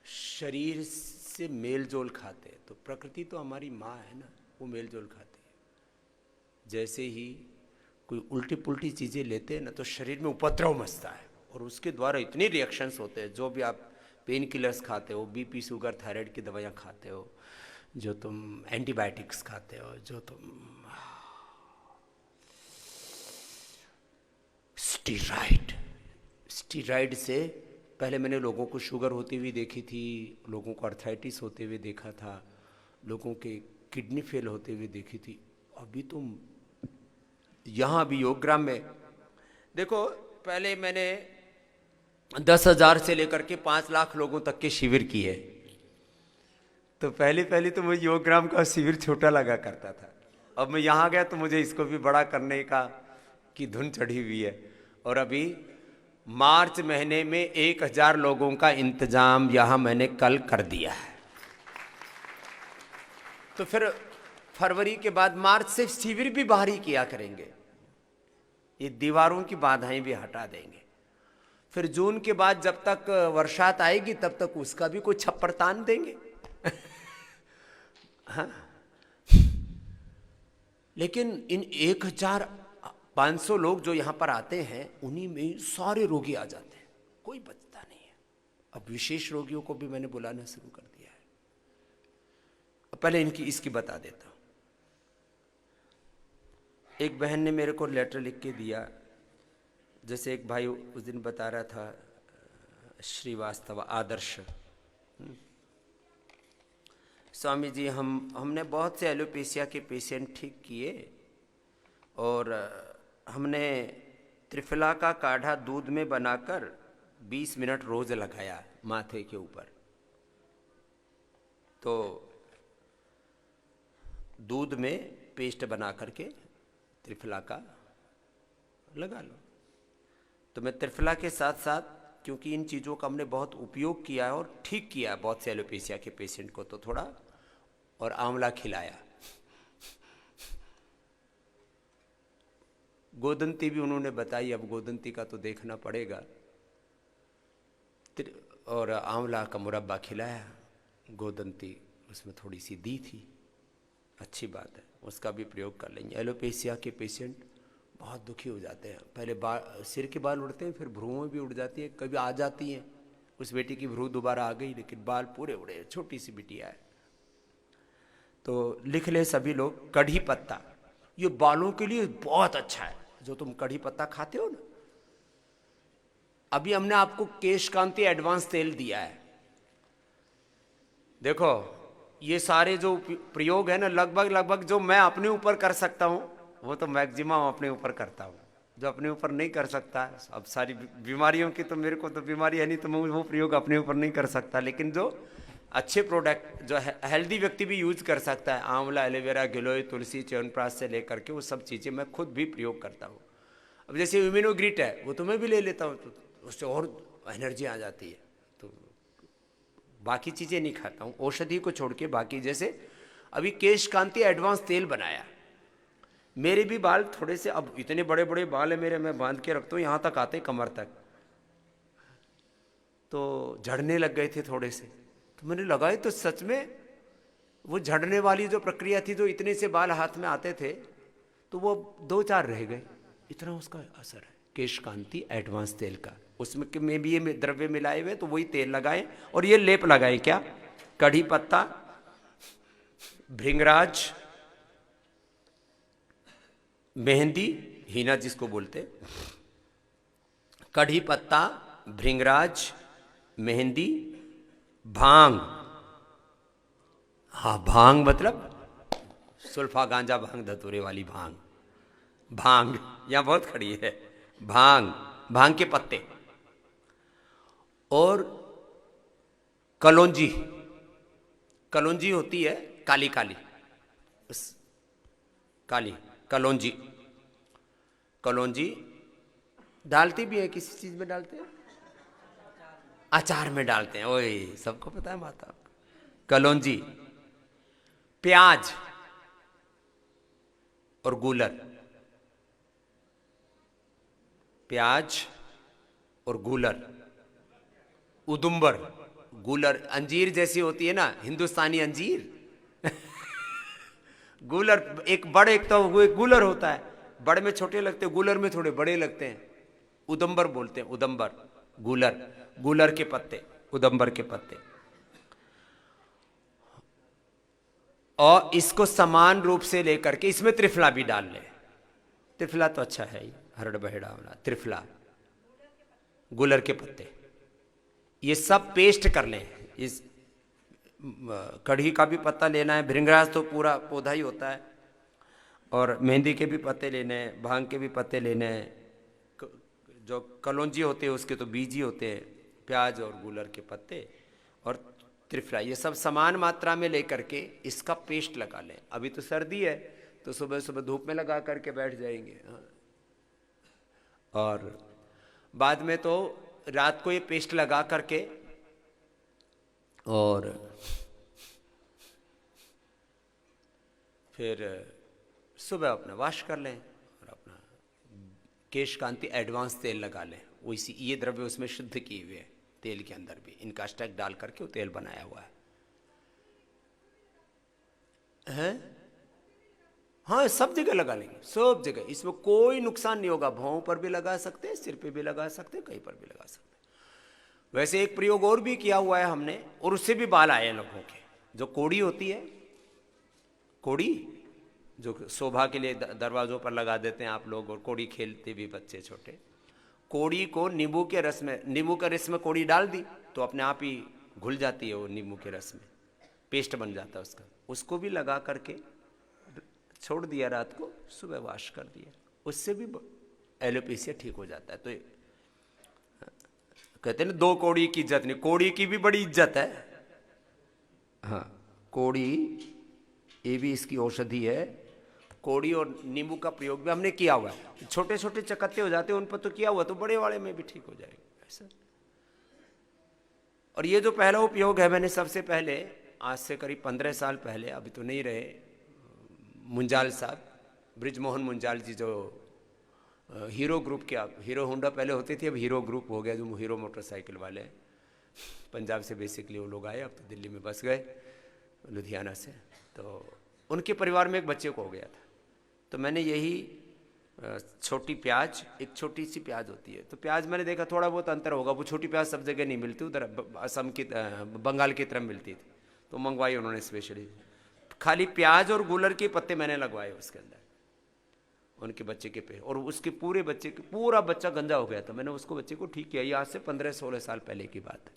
Speaker 1: शरीर इससे मेल जोल खाते हैं। तो प्रकृति तो हमारी माँ है ना, वो मेल जोल खाती है। जैसे ही कोई उल्टी पुल्टी चीज़ें लेते हैं ना तो शरीर में उपद्रव मचता है, और उसके द्वारा इतने रिएक्शंस होते हैं। जो भी आप पेन किलर्स खाते हो, बीपी शुगर थायराइड की दवाइयाँ खाते हो, जो तुम एंटीबायोटिक्स खाते हो, जो तुम स्टीराइड से पहले मैंने लोगों को शुगर होती हुई देखी थी, लोगों को अर्थराइटिस होते हुए देखा था, लोगों के किडनी फेल होते हुए देखी थी। अभी तुम यहाँ भी योगग्राम में देखो, पहले मैंने 10,000 से लेकर के 5 लाख लोगों तक के शिविर किए। तो पहले तो मुझे योगग्राम का शिविर छोटा लगा करता था। अब मैं यहाँ गया तो मुझे इसको भी बड़ा करने की धुन चढ़ी हुई है। और अभी मार्च महीने में 1,000 लोगों का इंतजाम यहाँ मैंने कल कर दिया है। तो फिर फरवरी के बाद मार्च से शिविर भी बाहर ही किया करेंगे, ये दीवारों की बाधाएं भी हटा देंगे। फिर जून के बाद जब तक वर्षात आएगी तब तक उसका भी कोई छप्पर तान देंगे। हाँ, लेकिन इन 1,500 लोग जो यहाँ पर आते हैं, उन्हीं में सारे रोगी आ जाते हैं, कोई बचता नहीं है। अब विशेष रोगियों को भी मैंने बुलाना शुरू कर दिया है। पहले इसकी बता देता हूँ। एक बहन ने मेरे को लेटर लिख के दिया, जैसे एक भाई उस दिन बता रहा था, श्रीवास्तव आदर्श, स्वामी जी हमने बहुत से एलोपेशिया के पेशेंट ठीक किए, और हमने त्रिफला का काढ़ा दूध में बनाकर 20 मिनट रोज लगाया माथे के ऊपर। तो दूध में पेस्ट बना करके त्रिफला का लगा लो। तो मैं त्रिफला के साथ साथ, क्योंकि इन चीज़ों का हमने बहुत उपयोग किया है और ठीक किया है बहुत से एलोपेशिया के पेशेंट को, तो थोड़ा और आंवला खिलाया। गोदंती भी उन्होंने बताई, अब गोदंती का तो देखना पड़ेगा। और आंवला का मुरब्बा खिलाया, गोदंती उसमें थोड़ी सी दी थी, अच्छी बात है, उसका भी प्रयोग कर लेंगे। एलोपेशिया के पेशेंट बहुत दुखी हो जाते हैं, पहले सिर के बाल उड़ते हैं, फिर भ्रूएं भी उड़ जाती हैं, कभी आ जाती हैं। उस बेटी की भ्रू दोबारा आ गई, लेकिन बाल पूरे उड़े, छोटी सी बिटिया है। तो लिख ले सभी लोग, कढ़ी पत्ता ये बालों के लिए बहुत अच्छा है। जो तुम कढ़ी पत्ता खाते हो ना, अभी हमने आपको केश कांति एडवांस तेल दिया है। देखो ये सारे जो प्रयोग है ना, लगभग जो मैं अपने ऊपर कर सकता हूं, वो तो मैक्सिमम अपने ऊपर करता हूं। जो अपने ऊपर नहीं कर सकता, अब सारी बीमारियों की तो मेरे को तो बीमारी है नहीं, तो मैं वो प्रयोग अपने ऊपर नहीं कर सकता। लेकिन जो अच्छे प्रोडक्ट जो हेल्दी व्यक्ति भी यूज कर सकता है, आंवला, एलोवेरा, गिलोय, तुलसी, च्यवनप्राश से लेकर के वो सब चीज़ें मैं खुद भी प्रयोग करता हूँ। अब जैसे इम्यूनोग्रिट है, वो तो मैं भी ले लेता हूँ, तो उससे और एनर्जी आ जाती है। तो बाकी चीज़ें नहीं खाता हूँ, औषधि को छोड़ के बाकी। जैसे अभी केश कांति एडवांस तेल बनाया, मेरे भी बाल थोड़े से, अब इतने बड़े बड़े बाल है मेरे, मैं बांध के रखता हूँ, यहाँ तक आते कमर तक, तो झड़ने लग गए थे थोड़े से। तो मैंने लगाए तो सच में वो झड़ने वाली जो प्रक्रिया थी, जो इतने से बाल हाथ में आते थे, तो वो 2-4 रह गए, इतना उसका असर है केश कांति एडवांस तेल का। उसमें भी ये द्रव्य मिलाए हुए, तो वही तेल लगाए और ये लेप लगाए। क्या? कढ़ी पत्ता, भृंगराज, मेहंदी, हीना जिसको बोलते, कढ़ी पत्ता, भृंगराज, मेहंदी, भांग। हाँ, भांग मतलब सुल्फा, गांजा, भांग, धतूरे वाली भांग। भांग यहां बहुत खड़ी है। भांग के पत्ते, और कलौंजी होती है काली काली, काली कलौंजी डालती भी है, किसी चीज में डालते हैं, अचार में डालते हैं। ओए, सबको पता है माता। कलौंजी, प्याज और गूलर, प्याज और गूलर, उदुम्बर, गूलर अंजीर जैसी होती है ना, हिंदुस्तानी अंजीर। गूलर एक बड़े, एक तो वो एक गूलर होता है, बड़े में छोटे लगते हैं, गूलर में थोड़े बड़े लगते हैं। उदंबर बोलते हैं, उदंबर, गूलर, गूलर के पत्ते, उदंबर के पत्ते। और इसको समान रूप से लेकर के इसमें त्रिफला भी डाल लें। त्रिफला तो अच्छा है ही, हरड़ बहेड़ा वाला त्रिफला, गुलर के पत्ते, ये सब पेस्ट कर लें। इस कढ़ी का भी पत्ता लेना है, भृंगराज तो पूरा पौधा ही होता है, और मेहंदी के भी पत्ते लेने हैं, भांग के भी पत्ते लेने हैं, जो कलौंजी होते हैं उसके तो बीज ही होते हैं, प्याज और गुलर के पत्ते और त्रिफला, ये सब समान मात्रा में लेकर के इसका पेस्ट लगा लें। अभी तो सर्दी है तो सुबह सुबह धूप में लगा करके बैठ जाएंगे, और बाद में तो रात को ये पेस्ट लगा करके और फिर सुबह अपना वॉश कर लें और अपना केश कांति एडवांस तेल लगा लें। वैसी ये द्रव्य उसमें शुद्ध किए हुए तेल के अंदर भी इनका स्टैक डाल करके वो तेल बनाया हुआ है? हाँ, सब जगह लगा लेंगे, सब जगह, इसमें कोई नुकसान नहीं होगा। भौं पर भी लगा सकते हैं, सिर पे भी लगा सकते हैं, कहीं पर भी लगा सकते हैं। वैसे एक प्रयोग और भी किया हुआ है हमने, और उससे भी बाल आए लोगों के। जो कोड़ी होती है, कोड़ी जो शोभा के लिए दरवाजों पर लगा देते हैं आप लोग, और कोड़ी खेलते भी बच्चे छोटे, कोड़ी को नींबू के रस में, नींबू के रस में कोड़ी डाल दी तो अपने आप ही घुल जाती है वो नींबू के रस में, पेस्ट बन जाता है उसका। उसको भी लगा करके छोड़ दिया, रात को सुबह वॉश कर दिया, उससे भी एलोपेशिया ठीक हो जाता है। तो कहते हैं ना, दो कोड़ी की इज्जत नहीं, कोड़ी की भी बड़ी इज्जत है। हाँ, कोड़ी ये भी इसकी औषधि है। कोड़ी और नींबू का प्रयोग भी हमने किया हुआ है। छोटे छोटे चकत्ते हो जाते हैं उन पर तो किया हुआ, तो बड़े वाले में भी ठीक हो जाएगा ऐसा। और ये जो पहला उपयोग है, मैंने सबसे पहले आज से करीब 15 साल पहले, अभी तो नहीं रहे, मुंजाल साहब, ब्रिजमोहन मुंजाल जी, जो हीरो ग्रुप के, आप हीरो होंडा पहले होती थी, अब हीरो ग्रुप हो गया, जो हीरो मोटरसाइकिल वाले, पंजाब से बेसिकली वो लोग आए, अब तो दिल्ली में बस गए लुधियाना से। तो उनके परिवार में एक बच्चे को हो गया था, तो मैंने यही छोटी प्याज, एक छोटी सी प्याज होती है, तो प्याज मैंने देखा थोड़ा बहुत अंतर होगा, वो छोटी प्याज सब जगह नहीं मिलती, उधर असम की, बंगाल की तरफ मिलती थी, तो मंगवाई उन्होंने स्पेशली। खाली प्याज और गुलर के पत्ते मैंने लगवाए उसके अंदर, उनके बच्चे के पे, और उसके पूरे बच्चे के, पूरा बच्चा गंजा हो गया था। मैंने उसको बच्चे को ठीक किया, ये आज से 15-16 साल पहले की बात है।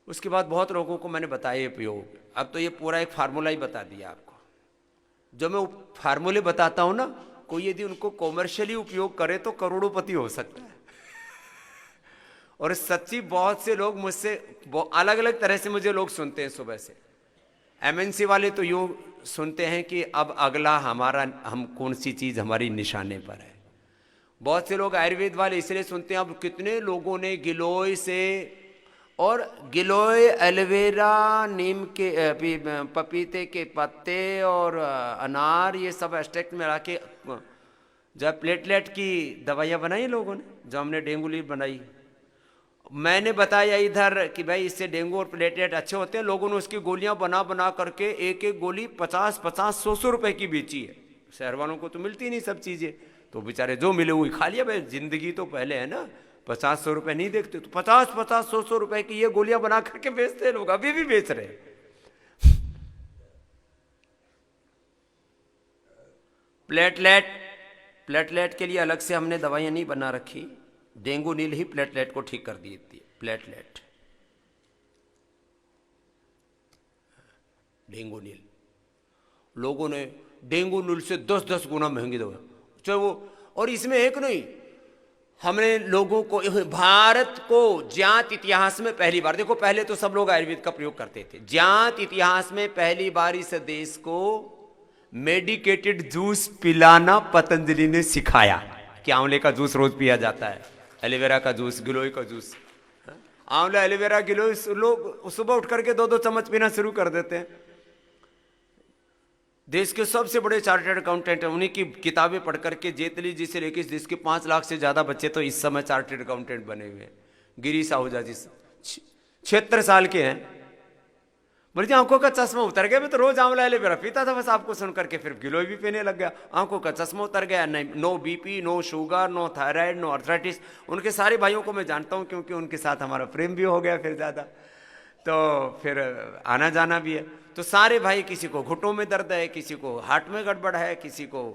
Speaker 1: उसके बाद बहुत लोगों को मैंने बताया ये प्रयोग। अब तो ये पूरा एक फार्मूला ही बता दिया आपको। जो मैं फार्मूले बताता हूं ना, कोई यदि उनको कॉमर्शियली उपयोग करे तो करोड़ोंपति हो सकता है। और सच्ची बहुत से लोग मुझसे अलग अलग तरह से मुझे लोग सुनते हैं सुबह से। एमएनसी वाले तो यूँ सुनते हैं कि अब अगला हमारा, हम कौन सी चीज़ हमारी निशाने पर है। बहुत से लोग आयुर्वेद वाले इसलिए सुनते हैं, अब कितने लोगों ने गिलोय से, और गिलोय, एलोवेरा, नीम के, पपीते के पत्ते और अनार, ये सब एक्सट्रैक्ट में के जब प्लेटलेट की दवाइयाँ बनाई लोगों ने, जो हमने डेंगू लीव बनाई, मैंने बताया इधर कि भाई इससे डेंगू और प्लेटलेट अच्छे होते हैं। लोगों ने उसकी गोलियां बना बना करके एक एक गोली 50-50, 100 रुपए की बेची है। शहर वालों को तो मिलती नहीं सब चीज़ें, तो बेचारे जो मिले हुई खा लिया। भाई जिंदगी तो पहले है ना, 50-100 रुपए नहीं देखते, तो 50-50, 100-100 रुपए की ये गोलियां बना करके बेचते हैं लोग, अभी भी बेच रहे हैं। प्लेटलेट के लिए अलग से हमने दवाइयां नहीं बना रखी, डेंगू नील ही प्लेटलेट को ठीक कर दी थी। प्लेटलेट, डेंगू नील, लोगों ने डेंगू नील से 10-10 गुना महंगी दवा, चाहे वो, और इसमें एक नहीं, हमने लोगों को, भारत को ज्ञात इतिहास में पहली बार, देखो पहले तो सब लोग आयुर्वेद का प्रयोग करते थे, ज्ञात इतिहास में पहली बार इस देश को मेडिकेटेड जूस पिलाना पतंजलि ने सिखाया कि आंवले का जूस रोज पिया जाता है, एलोवेरा का जूस, गिलोय का जूस, आंवला, एलोवेरा, गिलोय, लोग सुबह उठ करके 2-2 चम्मच पीना शुरू कर देते हैं। देश के सबसे बड़े चार्टर्ड अकाउंटेंट, उन्हीं की किताबें पढ़ करके, जेतली जी से लेकर इस देश के 5 लाख से ज़्यादा बच्चे तो इस समय चार्टर्ड अकाउंटेंट बने हुए हैं। गिरीश आहूजा जी 76 साल के हैं। बोले जी आंखों का चश्मा उतर गया, मैं तो रोज आंवला एलोवेरा पीता था, बस आपको सुन करके फिर गिलोय भी पीने लग गया। आंखों का चश्मा उतर गया, no BP, no sugar, no thyroid, no arthritis. उनके सारे भाइयों को मैं जानता हूं, क्योंकि उनके साथ हमारा प्रेम भी हो गया फिर ज़्यादा, तो फिर आना जाना भी है। तो सारे भाई, किसी को घुटनों में दर्द है, किसी को हार्ट में गड़बड़ है, किसी को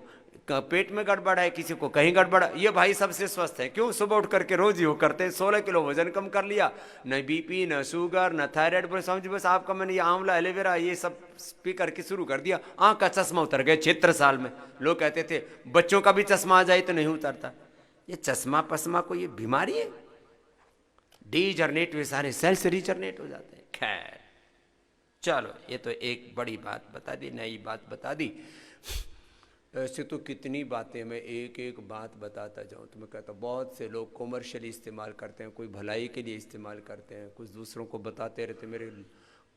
Speaker 1: पेट में गड़बड़ है, किसी को कहीं गड़बड़ है। ये भाई सबसे स्वस्थ है। क्यों? सुबह उठ करके रोज योग करते हैं, 16 किलो वजन कम कर लिया, न बीपी, न शुगर, न थायराइड। बोले समझ बस आपका मैंने ये आंवला एलोवेरा ये सब पी करके शुरू कर दिया, आंख का चश्मा उतर गया 76 साल में। लोग कहते थे बच्चों का भी चश्मा आ जाए तो नहीं उतरता। ये चश्मा पश्मा को ये बीमारी है, डीजनरेट हुए सारे सेल्स रीजनरेट हो जाते हैं। खैर चलो, ये तो एक बड़ी बात बता दी, नई बात बता दी। ऐसे तो कितनी बातें, मैं एक एक बात बताता जाऊँ तो मैं कहता बहुत से लोग कॉमर्शियली इस्तेमाल करते हैं, कोई भलाई के लिए इस्तेमाल करते हैं, कुछ दूसरों को बताते रहते हैं। मेरे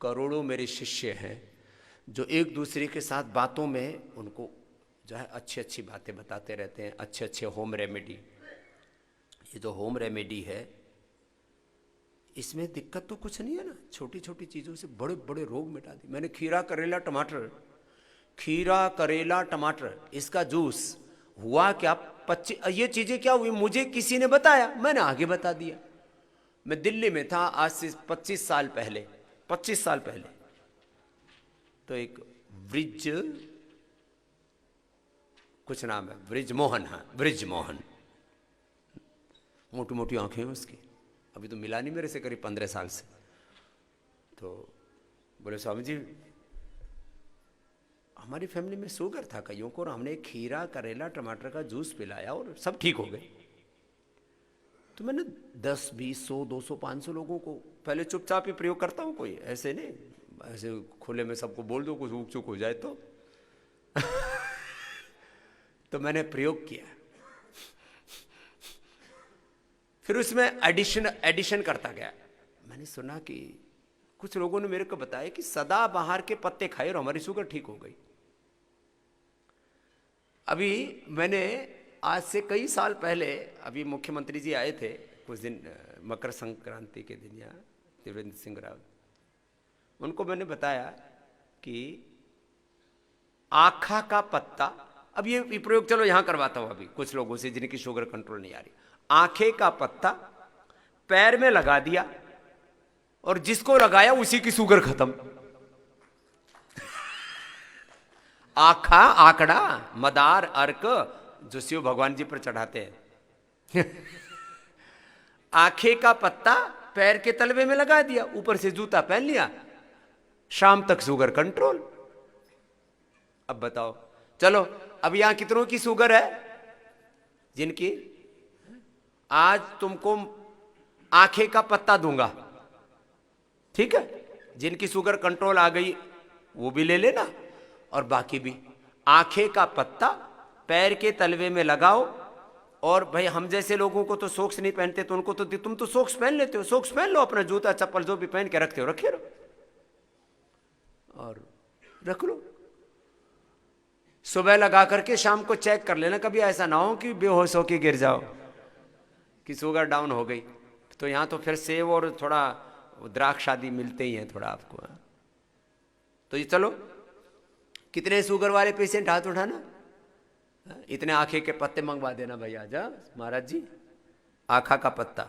Speaker 1: करोड़ों मेरे शिष्य हैं जो एक दूसरे के साथ बातों में उनको जो है अच्छी अच्छी बातें बताते रहते हैं, अच्छे अच्छे होम रेमेडी। ये जो होम रेमेडी है इसमें दिक्कत तो कुछ नहीं है ना, छोटी छोटी चीज़ों से बड़े बड़े रोग मिटा दी। मैंने खीरा करेला टमाटर इसका जूस हुआ क्या, 25 ये चीज़ें क्या हुई मुझे किसी ने बताया, मैंने आगे बता दिया। मैं दिल्ली में था आज से 25 साल पहले, तो एक ब्रिज कुछ नाम है, ब्रिजमोहन, हाँ ब्रिजमोहन, मोटी मोटी आंखें हैं उसकी, अभी तो मिला नहीं मेरे से करीब 15 साल से। तो बोले स्वामी जी हमारी फैमिली में शुगर था कईयों को, और हमने खीरा करेला टमाटर का जूस पिलाया और सब ठीक हो गए। तो मैंने 10 20 100 200 500 लोगों को, पहले चुपचाप ही प्रयोग करता हूँ, कोई ऐसे नहीं ऐसे खुले में सबको बोल दो, कुछ ऊक चुक हो जाए तो तो मैंने प्रयोग किया। फिर उसमें एडिशन करता गया। मैंने सुना कि कुछ लोगों ने मेरे को बताया कि सदाबहार के पत्ते खाए और हमारी शुगर ठीक हो गई। अभी मैंने आज से कई साल पहले, अभी मुख्यमंत्री जी आए थे कुछ दिन मकर संक्रांति के दिन, यहाँ त्रिवेंद्र सिंह रावत, उनको मैंने बताया कि आखा का पत्ता, अब ये प्रयोग चलो यहां करवाता हूं अभी कुछ लोगों से जिनकी शुगर कंट्रोल नहीं आ रही। आखे का पत्ता पैर में लगा दिया और जिसको लगाया उसी की शुगर खत्म। आखा आकड़ा मदार अर्क जो शिव भगवान जी पर चढ़ाते हैं आखे का पत्ता पैर के तलवे में लगा दिया, ऊपर से जूता पहन लिया, शाम तक शुगर कंट्रोल। अब बताओ, चलो अब यहां कितनों की शुगर है जिनकी, आज तुमको आंखें का पत्ता दूंगा, ठीक है, जिनकी शुगर कंट्रोल आ गई वो भी ले लेना, और बाकी भी आंखें का पत्ता पैर के तलवे में लगाओ। और भाई हम जैसे लोगों को तो सॉक्स नहीं पहनते, तो उनको तो तुम तो सॉक्स पहन लेते हो, सॉक्स पहन लो, अपना जूता चप्पल जो भी पहन के रखते हो रखे रहो और रख लो। सुबह लगा करके शाम को चेक कर लेना, कभी ऐसा ना हो कि बेहोश होके गिर जाओ कि शुगर डाउन हो गई। तो यहाँ तो फिर सेब और थोड़ा द्राक्ष आदि मिलते ही हैं थोड़ा आपको। तो ये चलो, कितने शुगर वाले पेशेंट हाथ उठाना, इतने आंखे के पत्ते मंगवा देना भैया। जा महाराज जी, आखा का पत्ता,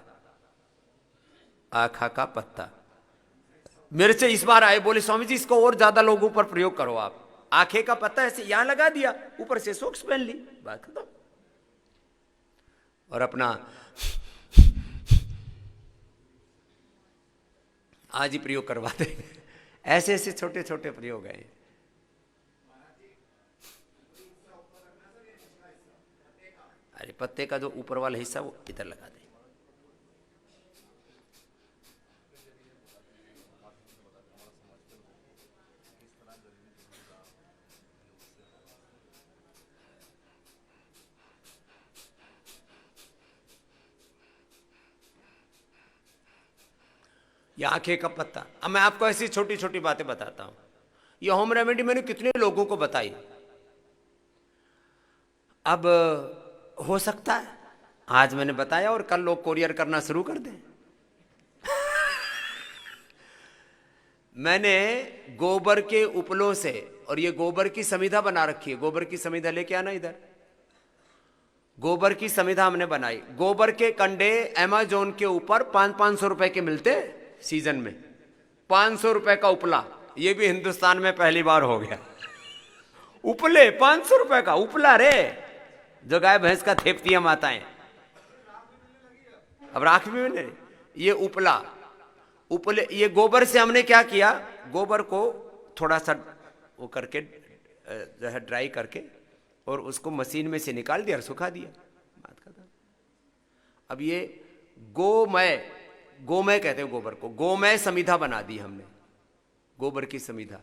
Speaker 1: आखा का पत्ता। मेरे से इस बार आए, बोले स्वामी जी इसको और ज्यादा लोगों पर प्रयोग करो आप। आंखें का पत्ता ऐसे यहां लगा दिया, ऊपर से सॉक्स पहन ली, बात खत्म। और अपना आज ही प्रयोग करवाते हैं। ऐसे ऐसे छोटे छोटे प्रयोग हैं। अरे पत्ते का जो ऊपर वाला हिस्सा वो इधर लगा दे। ये आंखें का पत्ता। अब मैं आपको ऐसी छोटी छोटी बातें बताता हूं। ये होम रेमेडी मैंने कितने लोगों को बताई। अब हो सकता है आज मैंने बताया और कल लोग कोरियर करना शुरू कर दें। मैंने गोबर के उपलों से, और ये गोबर की समिधा बना रखी है, गोबर की समिधा लेके आना इधर, गोबर की समिधा हमने बनाई। गोबर के कंडे अमेजोन के ऊपर 500-500 रुपए के मिलते सीजन में, 500 रुपए का उपला, ये भी हिंदुस्तान में पहली बार हो गया। उपले 500 रुपए का उपला रे, जो गाय भैंस का थेपती हम आता है, अब राख भी मिले। ये उपला, उपले, ये गोबर से हमने क्या किया, गोबर को थोड़ा सा वो करके जो है ड्राई करके, और उसको मशीन में से निकाल दिया और सुखा दिया, बात खत्म। अब ये गोमय कहते हैं गोबर को, गोमय समिधा बना दी हमने, गोबर की समिधा।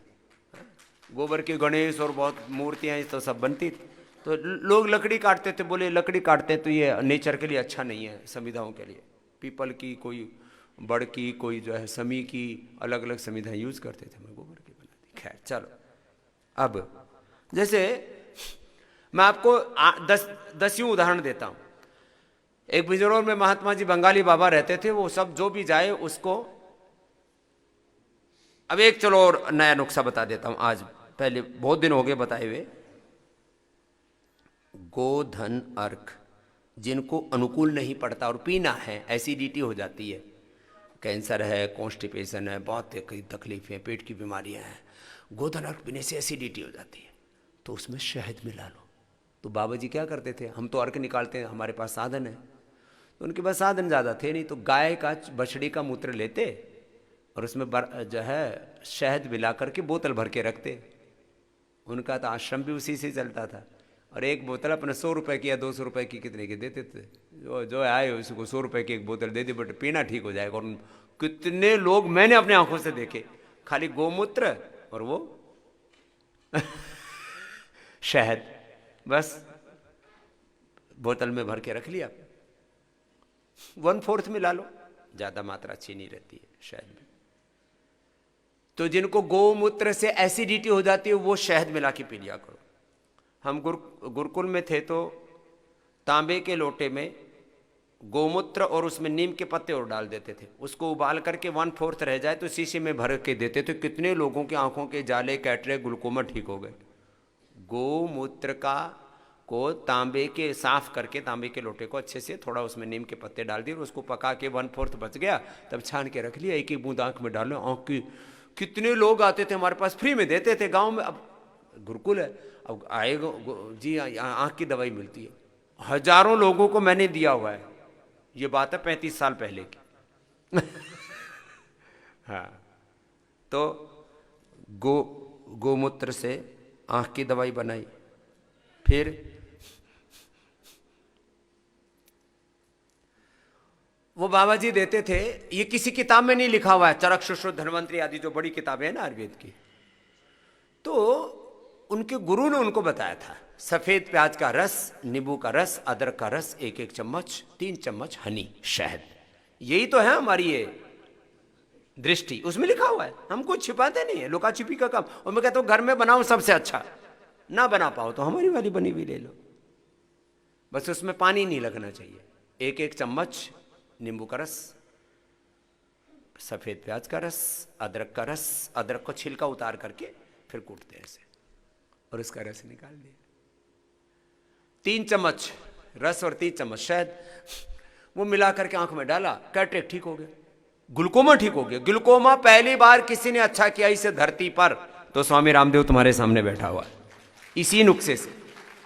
Speaker 1: गोबर के गणेश और बहुत मूर्तियां तो सब बनती थी, तो लोग लकड़ी काटते थे, बोले लकड़ी काटते हैं तो ये नेचर के लिए अच्छा नहीं है, समिधाओं के लिए। पीपल की, कोई बड़ की, कोई जो है समी की, अलग अलग समिधाएं यूज करते थे, मैं गोबर की बना दी। खैर चलो, अब जैसे मैं आपको 10 उदाहरण देता हूं। एक बिजनौर में महात्मा जी बंगाली बाबा रहते थे, वो सब जो भी जाए उसको, अब एक चलो और नया नुस्खा बता देता हूं आज, पहले बहुत दिन हो गए बताए हुए। गोधन अर्क जिनको अनुकूल नहीं पड़ता और पीना है, एसिडिटी हो जाती है, कैंसर है, कॉन्स्टिपेशन है, बहुत तकलीफ है, पेट की बीमारियां हैं, गोधन अर्क पीने से एसिडिटी हो जाती है, तो उसमें शहद मिला लो। तो बाबा जी क्या करते थे, हम तो अर्क निकालते हैं, हमारे पास साधन है, तो उनके पास साधन ज़्यादा थे नहीं, तो गाय का, बछड़ी का मूत्र लेते और उसमें जो है शहद मिला करके बोतल भर के रखते। उनका तो आश्रम भी उसी से चलता था, और एक बोतल अपने 100 रुपए की या 200 रुपए की कितने की देते थे, जो आए उसको 100 रुपए की एक बोतल दे दी, बट पीना ठीक हो जाएगा। और कितने लोग मैंने अपने आंखों से देखे, खाली गोमूत्र और वो शहद, बस बोतल में भर के रख लिया, 1/4 मिला लो, ज्यादा मात्रा अच्छी नहीं रहती है शहद में। तो जिनको गोमूत्र से एसिडिटी हो जाती है वो शहद मिला के पी लिया करो। हम गुरुकुल में थे तो तांबे के लोटे में गोमूत्र और उसमें नीम के पत्ते और डाल देते थे, उसको उबाल करके 1/4 रह जाए तो शीशे में भर के देते थे। कितने लोगों की आंखों के जाले, कैटरेक्ट, ग्लूकोमा ठीक हो गए। गोमूत्र को तांबे के साफ करके, तांबे के लोटे को अच्छे से थोड़ा उसमें नीम के पत्ते डाल दिए और उसको पका के 1/4 बच गया, तब छान के रख लिया, एक एक बूंद आंख में डालो। आंख की कितने लोग आते थे हमारे पास, फ्री में देते थे गांव में। अब गुरुकुल है, अब आएगा जी आंख की दवाई मिलती है, हजारों लोगों को मैंने दिया हुआ है, ये बात है 35 साल पहले की। हाँ, तो गोमूत्र से आंख की दवाई बनाई। फिर वो बाबा जी देते थे, ये किसी किताब में नहीं लिखा हुआ है, चरक, सुश्रुत, धन्वंतरी आदि जो बड़ी किताबें हैं ना आयुर्वेद की, तो उनके गुरु ने उनको बताया था, सफेद प्याज का रस, नींबू का रस, अदरक का रस 1-1 चम्मच, 3 चम्मच हनी, शहद, यही तो है हमारी ये दृष्टि, उसमें लिखा हुआ है, हम कुछ छिपाते नहीं है, लुका छिपी का काम। और मैं कहता हूं घर में बनाओ सबसे अच्छा, ना बना पाओ तो हमारी वाली बनी हुई ले लो, बस उसमें पानी नहीं लगना चाहिए। 1-1 चम्मच नींबू का रस, सफेद प्याज का रस, अदरक का रस, अदरक को छिलका उतार करके फिर कूटते हैं ऐसे, और उसका रस निकाल दिया। 3 चम्मच रस और 3 चम्मच शहद, वो मिला करके आंख में डाला, कैटरेक्ट ठीक हो गया, ग्लूकोमा ठीक हो गया। ग्लूकोमा पहली बार किसी ने अच्छा किया इसे धरती पर, तो स्वामी रामदेव तुम्हारे सामने बैठा हुआ है, इसी नुस्खे से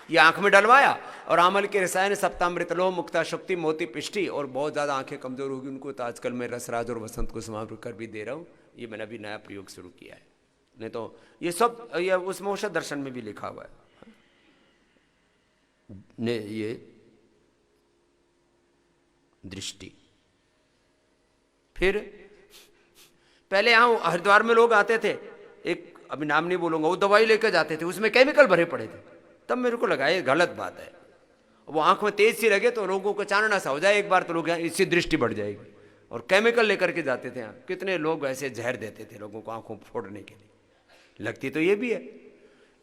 Speaker 1: ये आंख में डलवाया, और आमल के रसायन, सप्तामृत लोह, मुक्ता शक्ति, मोती पिष्टी, और बहुत ज़्यादा आंखें कमज़ोर होगी उनको तो आजकल मैं रसराज और वसंत को समाप्त कर भी दे रहा हूँ, ये मैंने अभी नया प्रयोग शुरू किया है, नहीं तो ये सब ये उसमें औषध दर्शन में भी लिखा हुआ है। ने ये दृष्टि। फिर पहले यहाँ हरिद्वार में लोग आते थे, एक अभी नाम नहीं बोलूंगा, वो दवाई लेकर जाते थे, उसमें केमिकल भरे पड़े थे, तब मेरे को लगा ये गलत बात है, वो आंख में तेज सी लगे तो लोगों को चानना सा हो जाए एक बार, तो लोग इससे दृष्टि बढ़ जाएगी, और केमिकल लेकर के जाते थे। यहाँ कितने लोग ऐसे जहर देते थे लोगों को आंखों फोड़ने के लिए, लगती तो ये भी है।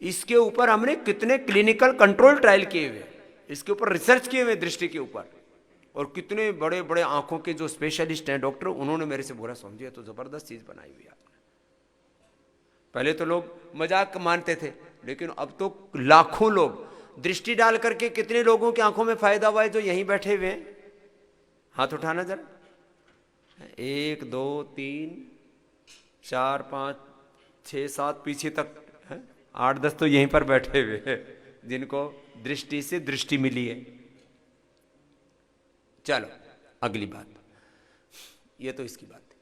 Speaker 1: इसके ऊपर हमने कितने क्लिनिकल कंट्रोल ट्रायल किए हुए, इसके ऊपर रिसर्च किए हुए दृष्टि के ऊपर, और कितने बड़े बड़े आंखों के जो स्पेशलिस्ट हैं डॉक्टर, उन्होंने मेरे से बोला समझिए तो जबरदस्त चीज बनाई हुई है आपने। 3 चम्मच, 1 चम्मच शहद, 1 चम्मच नींबू का रस, 1 चम्मच हनी, शहद, ये तो है हमारी ये दृष्टि। 3 चम्मच रस और 3 चम्मच शहद, पहले तो लोग मजाक मानते थे, लेकिन अब तो लाखों लोग दृष्टि डाल करके, कितने लोगों की आंखों में फायदा हुआ है जो यहीं बैठे हुए हैं? हाथ उठाना जरा। 1 2 3 4 5 6 7 पीछे तक है, 8 10 तो यहीं पर बैठे हुए हैं जिनको दृष्टि से दृष्टि मिली है। चलो अगली बात, ये तो इसकी बात है।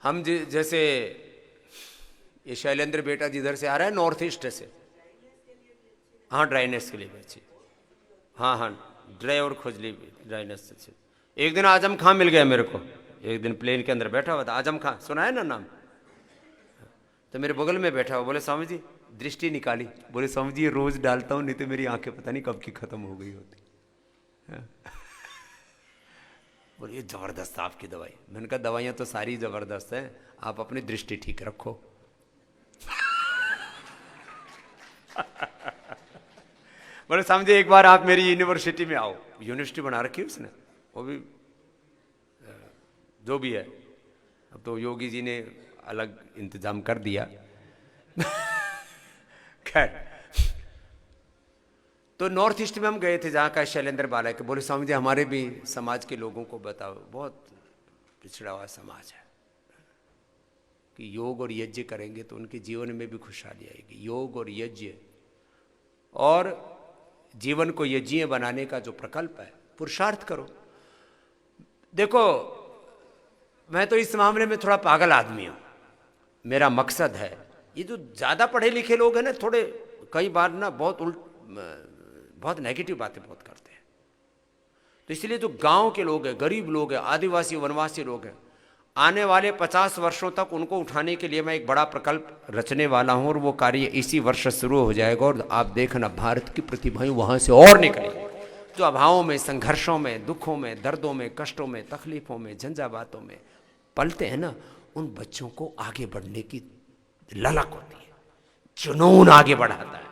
Speaker 1: हम जैसे ये शैलेंद्र बेटा जिधर से आ रहा है नॉर्थ ईस्ट से, हाँ ड्राइनेस के लिए भी अच्छी, हाँ हाँ ड्राई और खुजली ड्राइनेस से। एक दिन आजम खां मिल गया मेरे को, एक दिन प्लेन के अंदर बैठा हुआ था, आजम खां सुना है ना नाम? तो मेरे बगल में बैठा हुआ, बोले स्वामी जी दृष्टि निकाली। बोले स्वामी जी ये रोज डालता हूँ, नहीं तो मेरी आंखें पता नहीं कब की खत्म हो गई होती। बोले ये जबरदस्त आपकी दवाई। मैंने कहा दवाइयाँ तो सारी जबरदस्त हैं, आप अपनी दृष्टि ठीक रखो। बोले समझे एक बार आप मेरी यूनिवर्सिटी में आओ। यूनिवर्सिटी बना रखी है उसने, वो भी जो भी है, अब तो योगी जी ने अलग इंतजाम कर दिया। खैर, तो नॉर्थ ईस्ट में हम गए थे जहाँ का शैलेंद्र बाला के। बोले स्वामी जी हमारे भी समाज के लोगों को बताओ, बहुत पिछड़ा हुआ समाज है, कि योग और यज्ञ करेंगे तो उनके जीवन में भी खुशहाली आएगी। योग और यज्ञ और जीवन को यज्ञीय बनाने का जो प्रकल्प है, पुरुषार्थ करो। देखो मैं तो इस मामले में थोड़ा पागल आदमी हूं। मेरा मकसद है, ये जो ज्यादा पढ़े लिखे लोग हैं ना, थोड़े कई बार ना बहुत नेगेटिव बातें बहुत करते हैं। तो इसलिए जो गांव के लोग हैं, गरीब लोग हैं, आदिवासी वनवासी लोग हैं, आने वाले 50 वर्षों तक उनको उठाने के लिए मैं एक बड़ा प्रकल्प रचने वाला हूं, और वो कार्य इसी वर्ष शुरू हो जाएगा। और आप देखना भारत की प्रतिभाएं वहां से और निकलेंगी, जो अभावों में, संघर्षों में, दुखों में, दर्दों में, कष्टों में, तकलीफों में, झंझावातों में पलते हैं ना, उन बच्चों को आगे बढ़ने की ललक होती है, जुनून आगे बढ़ाता है।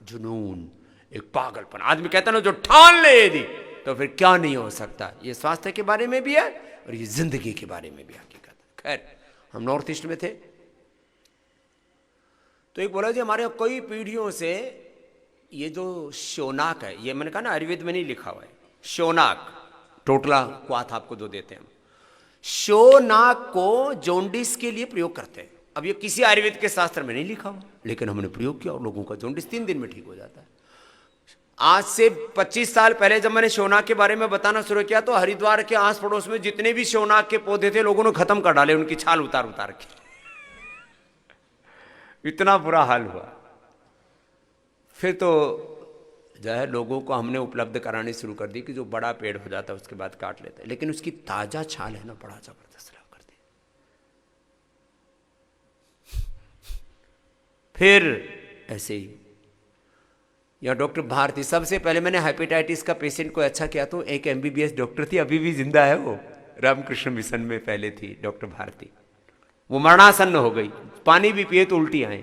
Speaker 1: जुनून एक पागलपन, आदमी कहता है ना जो ठान ले यदि, तो फिर क्या नहीं हो सकता। ये स्वास्थ्य के बारे में भी है और ये जिंदगी के बारे में भी हकीकत है। खैर, हम नॉर्थ ईस्ट में थे, तो एक बोला जी हमारे कई पीढ़ियों से ये जो शोनाक है, ये मैंने कहा ना आयुर्वेद में नहीं लिखा हुआ है, शोनाक टोटला क्वाथ आपको जो देते हैं, शोनाक को जॉन्डिस के लिए प्रयोग करते हैं। अब ये किसी आयुर्वेद के शास्त्र में नहीं लिखा हुआ, लेकिन हमने प्रयोग किया और लोगों का जॉन्डिस 3 दिन में ठीक हो जाता है। आज से 25 साल पहले जब मैंने शोनाक के बारे में बताना शुरू किया, तो हरिद्वार के आस पड़ोस में जितने भी शोनाक के पौधे थे लोगों ने खत्म कर डाले, उनकी छाल उतार उतार के। इतना बुरा हाल हुआ। फिर तो जो है लोगों को हमने उपलब्ध करानी शुरू कर दी कि जो बड़ा पेड़ हो जाता है उसके बाद काट लेते हैं, लेकिन उसकी ताजा छाल है ना, बड़ा जबरदस्त लाभ करती है। फिर ऐसे ही या डॉक्टर भारती, सबसे पहले मैंने हेपेटाइटिस का पेशेंट को अच्छा किया, तो एक MBBS डॉक्टर थी, अभी भी जिंदा है वो, रामकृष्ण मिशन में पहले थी डॉक्टर भारती। वो मरणासन्न हो गई, पानी भी पिए तो उल्टी आए,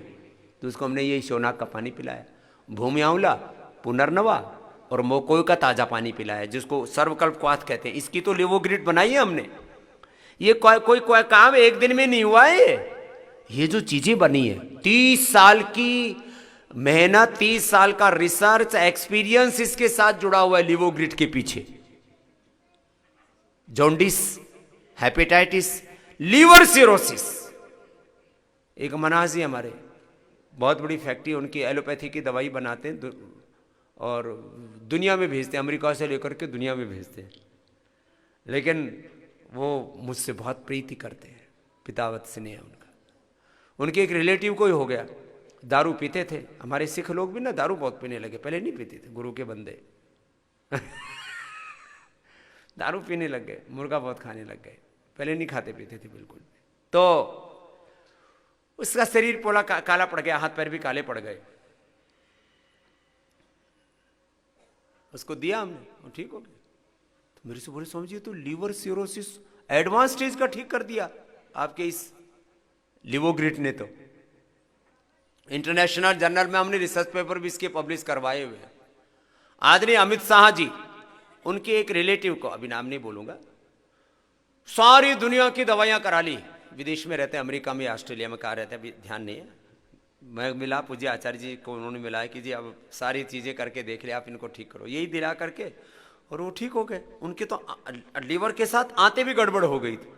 Speaker 1: तो उसको हमने यही शोनाक का पानी पिलाया, भूमि आंवला, पुनर्नवा और मोकोई का ताजा पानी पिलाया, जिसको सर्वकल्प क्वाथ कहते हैं। इसकी तो लिवोग्रिड बनाई है हमने। ये कोई काम एक दिन में नहीं हुआ है, ये जो चीजें बनी है 30 साल की मेहनत, 30 साल का रिसर्च एक्सपीरियंस इसके साथ जुड़ा हुआ है लिवोग्रिड के पीछे। जॉन्डिस, हेपेटाइटिस, लीवर सिरोसिस, एक मनाजी हमारे बहुत बड़ी फैक्ट्री, उनकी एलोपैथी की दवाई बनाते हैं और दुनिया में भेजते हैं, अमेरिका से लेकर के दुनिया में भेजते हैं। लेकिन वो मुझसे बहुत प्रीति करते हैं, पितावत स्नेह उनका। उनके एक रिलेटिव को ही हो गया, दारू पीते थे। हमारे सिख लोग भी ना दारू बहुत पीने लगे, पहले नहीं पीते थे, गुरु के बंदे दारू पीने लग गए, मुर्गा बहुत खाने लग गए, पहले नहीं खाते पीते थे बिल्कुल। तो उसका शरीर पोला काला पड़ गया, हाथ पैर भी काले पड़ गए। उसको दिया हमने, वो ठीक हो गया। तो मेरे से बोले स्वामी जी तो लीवर सिरोसिस एडवांस स्टेज का ठीक कर दिया आपके इस लिवोग्रिड ने। तो इंटरनेशनल जर्नल में हमने रिसर्च पेपर भी इसके पब्लिश करवाए हुए हैं। आदरणीय अमित शाह जी, उनके एक रिलेटिव को, अभी नाम नहीं बोलूंगा, सारी दुनिया की दवाइयां करा ली, विदेश में रहते हैं, अमेरिका में, ऑस्ट्रेलिया में, कहाँ रहते हैं अभी ध्यान नहीं है। मैं मिला पूज्य आचार्य जी को, उन्होंने मिला कि जी अब सारी चीज़ें करके देख लिया, आप इनको ठीक करो, यही दिला करके, और वो ठीक हो गए। उनके तो लीवर के साथ आते भी गड़बड़ हो गई थी।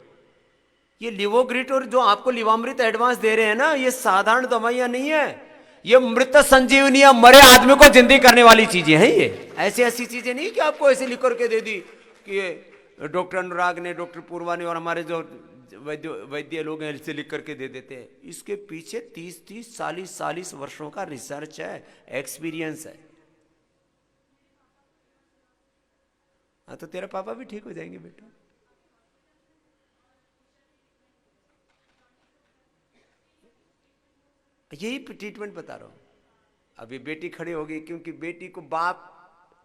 Speaker 1: ये लिवोग्रिट और जो आपको लिवामृत एडवांस दे रहे हैं ना, ये साधारण दवाइयां नहीं है, ये मृत संजीवनी, मरे आदमी को जिंदगी करने वाली चीजें हैं। ये ऐसी ऐसी चीजें नहीं कि आपको ऐसे लिख करके दे दी कि ये डॉक्टर अनुराग ने, डॉक्टर पूर्वा ने और हमारे जो वैद्य लोग हैं ऐसे लिख करके दे देते हैं। इसके पीछे 30-30, 40-40 वर्षों का रिसर्च है, एक्सपीरियंस है। हाँ, तो तेरा पापा भी ठीक हो जाएंगे बेटा। यही ट्रीटमेंट बता रहा हूं। अभी बेटी खड़ी होगी, क्योंकि बेटी को बाप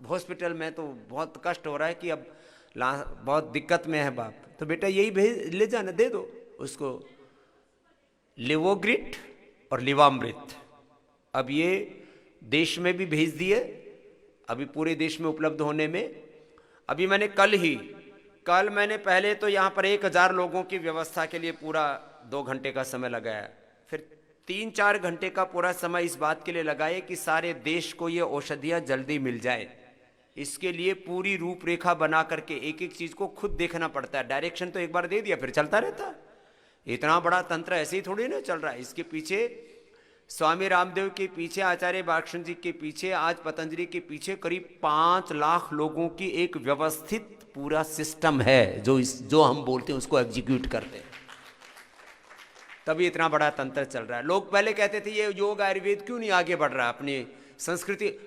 Speaker 1: हॉस्पिटल में तो बहुत कष्ट हो रहा है कि अब बहुत दिक्कत में है बाप, तो बेटा यही भेज ले जाना, दे दो उसको लिवोग्रिट और लिवामृत। अब ये देश में भी भेज दिए, अभी पूरे देश में उपलब्ध होने में। अभी मैंने कल मैंने पहले तो यहाँ पर 1000 लोगों की व्यवस्था के लिए पूरा 2 घंटे का समय लगाया, फिर 3-4 घंटे का पूरा समय इस बात के लिए लगाए कि सारे देश को ये औषधियाँ जल्दी मिल जाए। इसके लिए पूरी रूपरेखा बना करके एक एक चीज को खुद देखना पड़ता है। डायरेक्शन तो एक बार दे दिया फिर चलता रहता है। इतना बड़ा तंत्र ऐसे ही थोड़ी ना चल रहा है। इसके पीछे स्वामी रामदेव के पीछे, आचार्य बालकृष्ण जी के पीछे, आज पतंजलि के पीछे करीब 5 लाख लोगों की एक व्यवस्थित पूरा सिस्टम है, जो हम बोलते हैं उसको एग्जीक्यूट करते हैं, तभी इतना बड़ा तंत्र चल रहा है। लोग पहले कहते थे ये योग आयुर्वेद क्यों नहीं आगे बढ़ रहा, अपनी संस्कृति।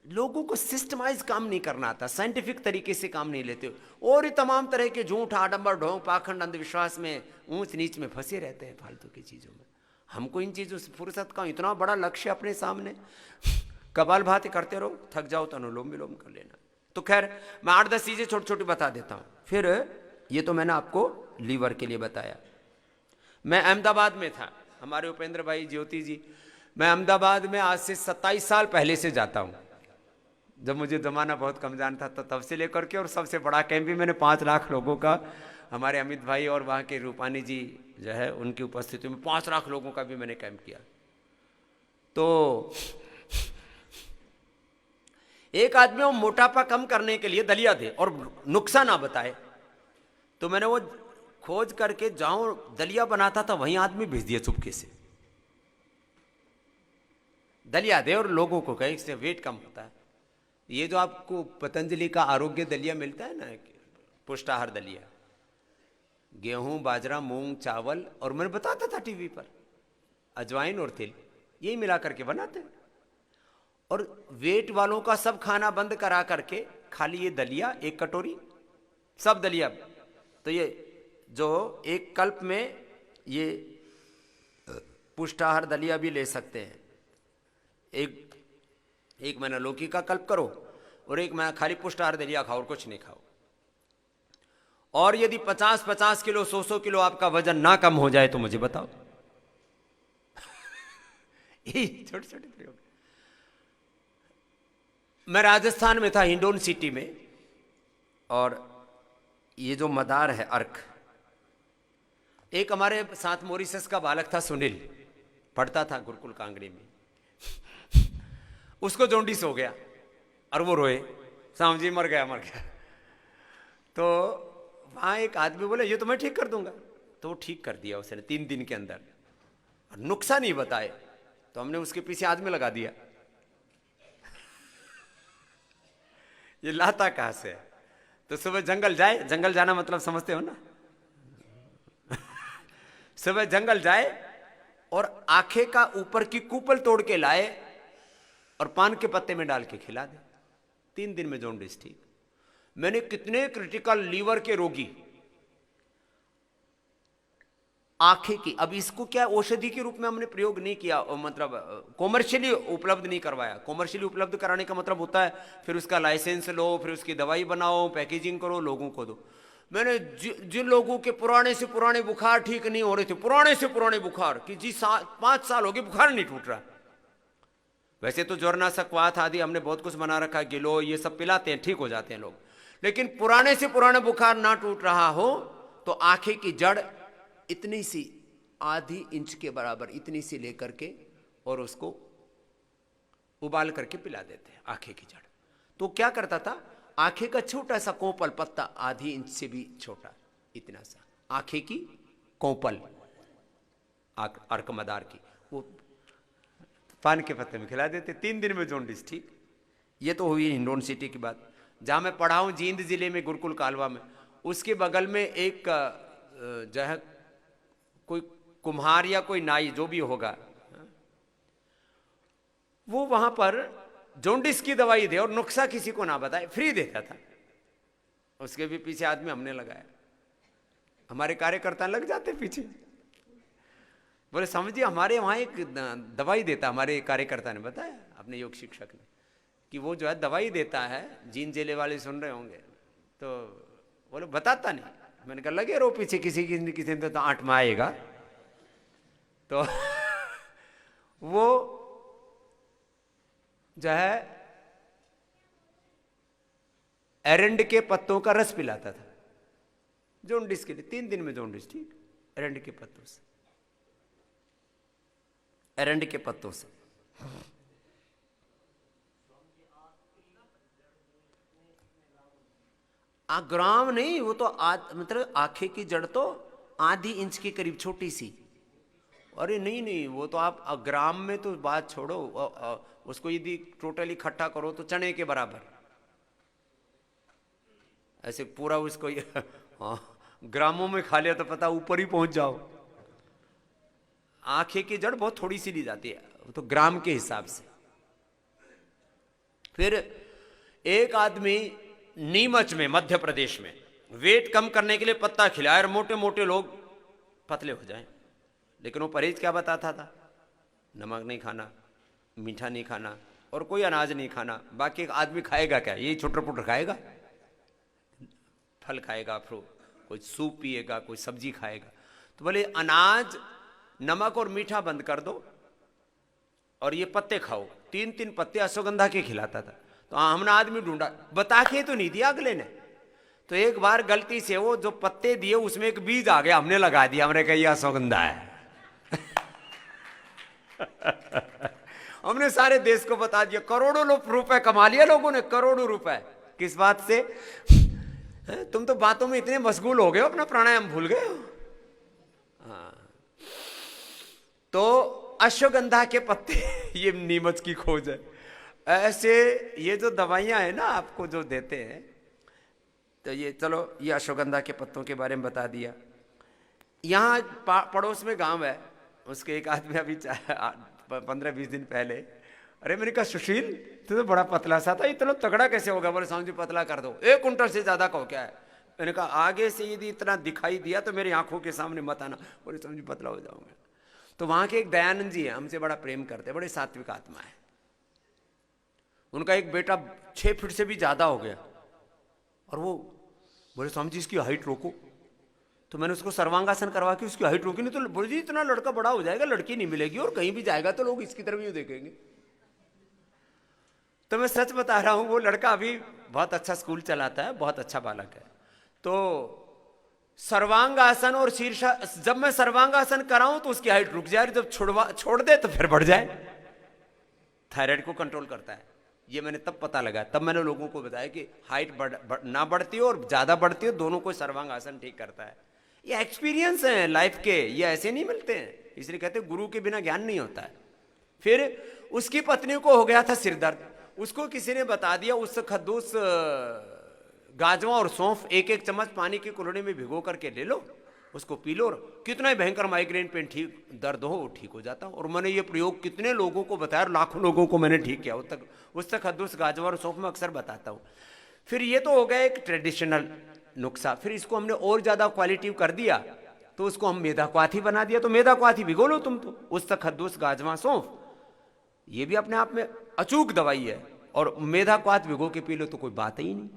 Speaker 1: लोगों को सिस्टमाइज काम नहीं करना आता, साइंटिफिक तरीके से काम नहीं लेते, और तमाम तरह के झूठ, आडंबर, ढोंग, पाखंड, अंधविश्वास में, ऊंच नीच में फंसे रहते हैं फालतू की चीजों में। हमको इन चीजों से फुर्सत का, इतना बड़ा लक्ष्य अपने सामने, कपालभाति करते रहो, थक जाओ तो अनुलोम विलोम कर लेना। तो खैर मैं 8-10 चीजें छोटी छोटी बता देता हूं। फिर ये तो मैंने आपको लीवर के लिए बताया। मैं अहमदाबाद में था, हमारे उपेंद्र भाई, ज्योति जी, मैं अहमदाबाद में आज से 27 साल पहले से जाता हूँ। जब मुझे जमाना बहुत कम जानता था तब से लेकर के, और सबसे बड़ा कैंप भी मैंने 5 लाख लोगों का, हमारे अमित भाई और वहाँ के रूपानी जी जो है उनकी उपस्थिति में 5 लाख लोगों का भी मैंने कैंप किया। तो एक आदमी वो मोटापा कम करने के लिए दलिया दे और नुक्सा ना बताए, तो मैंने वो खोज करके जहां दलिया बनाता था वहीं आदमी भेज दिया चुपके से। दलिया दे और लोगों को कहे इससे वेट कम होता है। ये जो आपको पतंजलि का आरोग्य दलिया मिलता है ना, पुष्टाहार दलिया, गेहूं, बाजरा, मूंग, चावल, और मैंने बताता था टीवी पर, अजवाइन और तिल, यही मिला करके बनाते हैं। और वेट वालों का सब खाना बंद करा करके खाली ये दलिया 1 कटोरी, सब दलिया। तो ये जो एक कल्प में ये पुष्टाहार दलिया भी ले सकते हैं। एक महीना लौकी का कल्प करो और 1 महीना खाली पुष्टाहार दलिया खाओ और कुछ नहीं खाओ। और यदि 50-50 किलो, 100-100 किलो आपका वजन ना कम हो जाए तो मुझे बताओ। छोटे छोटे प्रयोग। मैं राजस्थान में था, हिंडोन सिटी में, और ये जो मदार है अर्क, एक हमारे साथ मॉरिशस का बालक था सुनील, पढ़ता था गुरुकुल कांगड़ी में, उसको जॉन्डिस हो गया और वो रोए, साहब जी मर गया। तो वहां एक आदमी बोले ये तो मैं ठीक कर दूंगा, तो वो ठीक कर दिया उसने 3 दिन के अंदर, और नुक्सा नहीं बताए, तो हमने उसके पीछे आदमी लगा दिया। ये लाता कहां से? तो सुबह जंगल जाए, जंगल जाना मतलब समझते हो ना, सुबह जंगल जाए और आंखें का ऊपर की कूपल तोड़ के लाए और पान के पत्ते में डाल के खिला दे। 3 दिन में जॉन्डिस ठीक। मैंने कितने क्रिटिकल लीवर के रोगी, आंखें की, अब इसको क्या औषधि के रूप में हमने प्रयोग नहीं किया, मतलब कॉमर्शियली उपलब्ध नहीं करवाया। कॉमर्शियली उपलब्ध कराने का मतलब होता है फिर उसका लाइसेंस लो, फिर उसकी दवाई बनाओ, पैकेजिंग करो, लोगों को दो। मैंने जिन लोगों के पुराने से पुराने बुखार ठीक नहीं हो रहे थे, पुराने से पुराने बुखार कि जी 5 साल हो गए बुखार नहीं टूट रहा, वैसे तो ज्वरनाशक, वात आदि हमने बहुत कुछ बना रखा है, गिलो ये सब पिलाते हैं, ठीक हो जाते हैं लोग, लेकिन पुराने से पुराना बुखार ना टूट रहा हो तो आंखें की जड़ इतनी सी, आधी इंच के बराबर इतनी सी लेकर के और उसको उबाल करके पिला देते हैं, आखे की जड़। तो क्या करता था, आखे का छोटा सा कोपल पत्ता, आधी इंच से भी छोटा, इतना सा आखे की कोपल अर्कमदार की, वो पान के पत्ते में खिला देते, 3 दिन में जॉन्डिस ठीक। ये तो हुई हिंडौन सिटी की बात। जहाँ मैं पढ़ा हूँ जींद जिले में गुरुकुल कालवा में, उसके बगल में एक जो है कोई कुम्हार या कोई नाई जो भी होगा, वो वहां पर जॉन्डिस की दवाई दे और नुस्खा किसी को ना बताए, फ्री देता था। उसके भी पीछे आदमी हमने लगाया, हमारे कार्यकर्ता लग जाते पीछे, बोले समझिए हमारे वहां एक दवाई देता, हमारे कार्यकर्ता ने बताया, अपने योग शिक्षक ने, कि वो जो है दवाई देता है। जींद जिले वाले सुन रहे होंगे, तो बोले बताता नहीं। मैंने कहा लगे रहो पीछे, किसी तो आंट में आएगा। तो वो जो है एरंड के पत्तों का रस पिलाता था जॉन्डिस के लिए, 3 दिन में जॉन्डिस ठीक, एरंड के पत्तों से, एरंड के पत्तों से। ग्राम नहीं, वो तो मतलब आंखें की जड़ तो आधी इंच के करीब छोटी सी। अरे नहीं, वो तो आप ग्राम में तो बात छोड़ो, उसको यदि टोटली इकट्ठा करो तो चने के बराबर, ऐसे पूरा उसको हाँ, ग्रामों में खा लिया तो पता ऊपर ही पहुंच जाओ। आंखें की जड़ बहुत थोड़ी सी ली जाती है, तो ग्राम के हिसाब से। फिर एक आदमी नीमच में, मध्य प्रदेश में, वेट कम करने के लिए पत्ता खिलाया और मोटे मोटे लोग पतले हो जाएं। लेकिन वो परहेज क्या बताता था, नमक नहीं खाना, मीठा नहीं खाना और कोई अनाज नहीं खाना। बाकी एक आदमी खाएगा क्या, यही छुटर पुटर खाएगा, फल खाएगा, फ्रूट, कोई सूप पिएगा, कोई सब्जी खाएगा। तो बोले अनाज, नमक और मीठा बंद कर दो और ये पत्ते खाओ। 3-3 पत्ते अश्वगंधा के खिलाता था। तो हमने आदमी ढूंढा, बता के तो नहीं दिया अगले ने। तो एक बार गलती से वो जो पत्ते दिए उसमें एक बीज आ गया, हमने लगा दिया, हमने कहा ये अश्वगंधा है। हमने सारे देश को बता दिया, करोड़ों रुपए कमा लिया लोगों ने, करोड़ों रुपए। किस बात से? तुम तो बातों में इतने मशगूल हो गए हो, अपना प्राणायाम भूल गए हो। हाँ, तो अश्वगंधा के पत्ते, ये नीमच की खोज है। ऐसे ये जो दवाइयां है ना आपको जो देते हैं, तो ये चलो ये अश्वगंधा के पत्तों के बारे में बता दिया। यहाँ पड़ोस में गांव है, उसके एक आदमी अभी 15-20 दिन पहले, अरे मैंने कहा सुशील तू तो बड़ा पतला सा था, इतना तगड़ा कैसे होगा? बोले स्वामी जी पतला कर दो, 1 कुंटल से ज्यादा कहो क्या है? मैंने कहा आगे से यदि इतना दिखाई दिया तो मेरी आंखों के सामने मत आना। बोले स्वामी जी पतला हो जाऊंगा। तो वहां के एक दयानंद जी है, हमसे बड़ा प्रेम करते, बड़े सात्विक आत्मा है। उनका एक बेटा 6 फीट से भी ज्यादा हो गया, और वो बोले स्वामी जी इसकी हाइट रोको। तो मैंने उसको सर्वांगासन करवा के उसकी हाइट रोकी। नहीं तो बोले जी इतना लड़का बड़ा हो जाएगा, लड़की नहीं मिलेगी, और कहीं भी जाएगा तो लोग इसकी तरफ ही देखेंगे। तो मैं सच बता रहा हूं, वो लड़का अभी बहुत अच्छा स्कूल चलाता है, बहुत अच्छा बालक है। तो सर्वांगासन और शीर्षा, जब मैं सर्वांगासन कराऊं तो उसकी हाइट रुक जाए, जब छोड़ दे तो फिर बढ़ जाए। थायराइड को कंट्रोल करता है, ये मैंने तब पता लगा। तब मैंने लोगों को बताया कि हाइट ना बढ़ती हो और ज्यादा बढ़ती हो, दोनों को सर्वांगासन ठीक करता है। ये एक्सपीरियंस है लाइफ के, ये ऐसे नहीं मिलते हैं, इसलिए कहते हैं गुरु के बिना ज्ञान नहीं होता है। फिर उसकी पत्नी को हो गया था सिरदर्द, उसको किसी ने बता दिया उस खद्दूस, गाजवा और सौंफ 1-1 चम्मच पानी की कुल्हड़ी में भिगो करके ले लो, उसको पी लो, कितना ही भयंकर माइग्रेन पेन ठीक दर्द हो वो ठीक हो जाता। और मैंने ये प्रयोग कितने लोगों को बताया, लाखों लोगों को मैंने ठीक किया। उस तक खद्दूस, गाजवा और सौंफ में अक्सर बताता हूँ। फिर ये तो हो गया एक ट्रेडिशनल नुस्खा। फिर इसको हमने और ज्यादा क्वालिटिव कर दिया, तो उसको हम मेधा क्वाथी बना दिया। तो मेधा क्वाथी भिगो लो तुम, तो उस तक खद्दूस, गाजवा, सौंफ, ये भी अपने आप में अचूक दवाई है। और मेधा क्वाथ भिगो के पी लो तो कोई बात ही नहीं।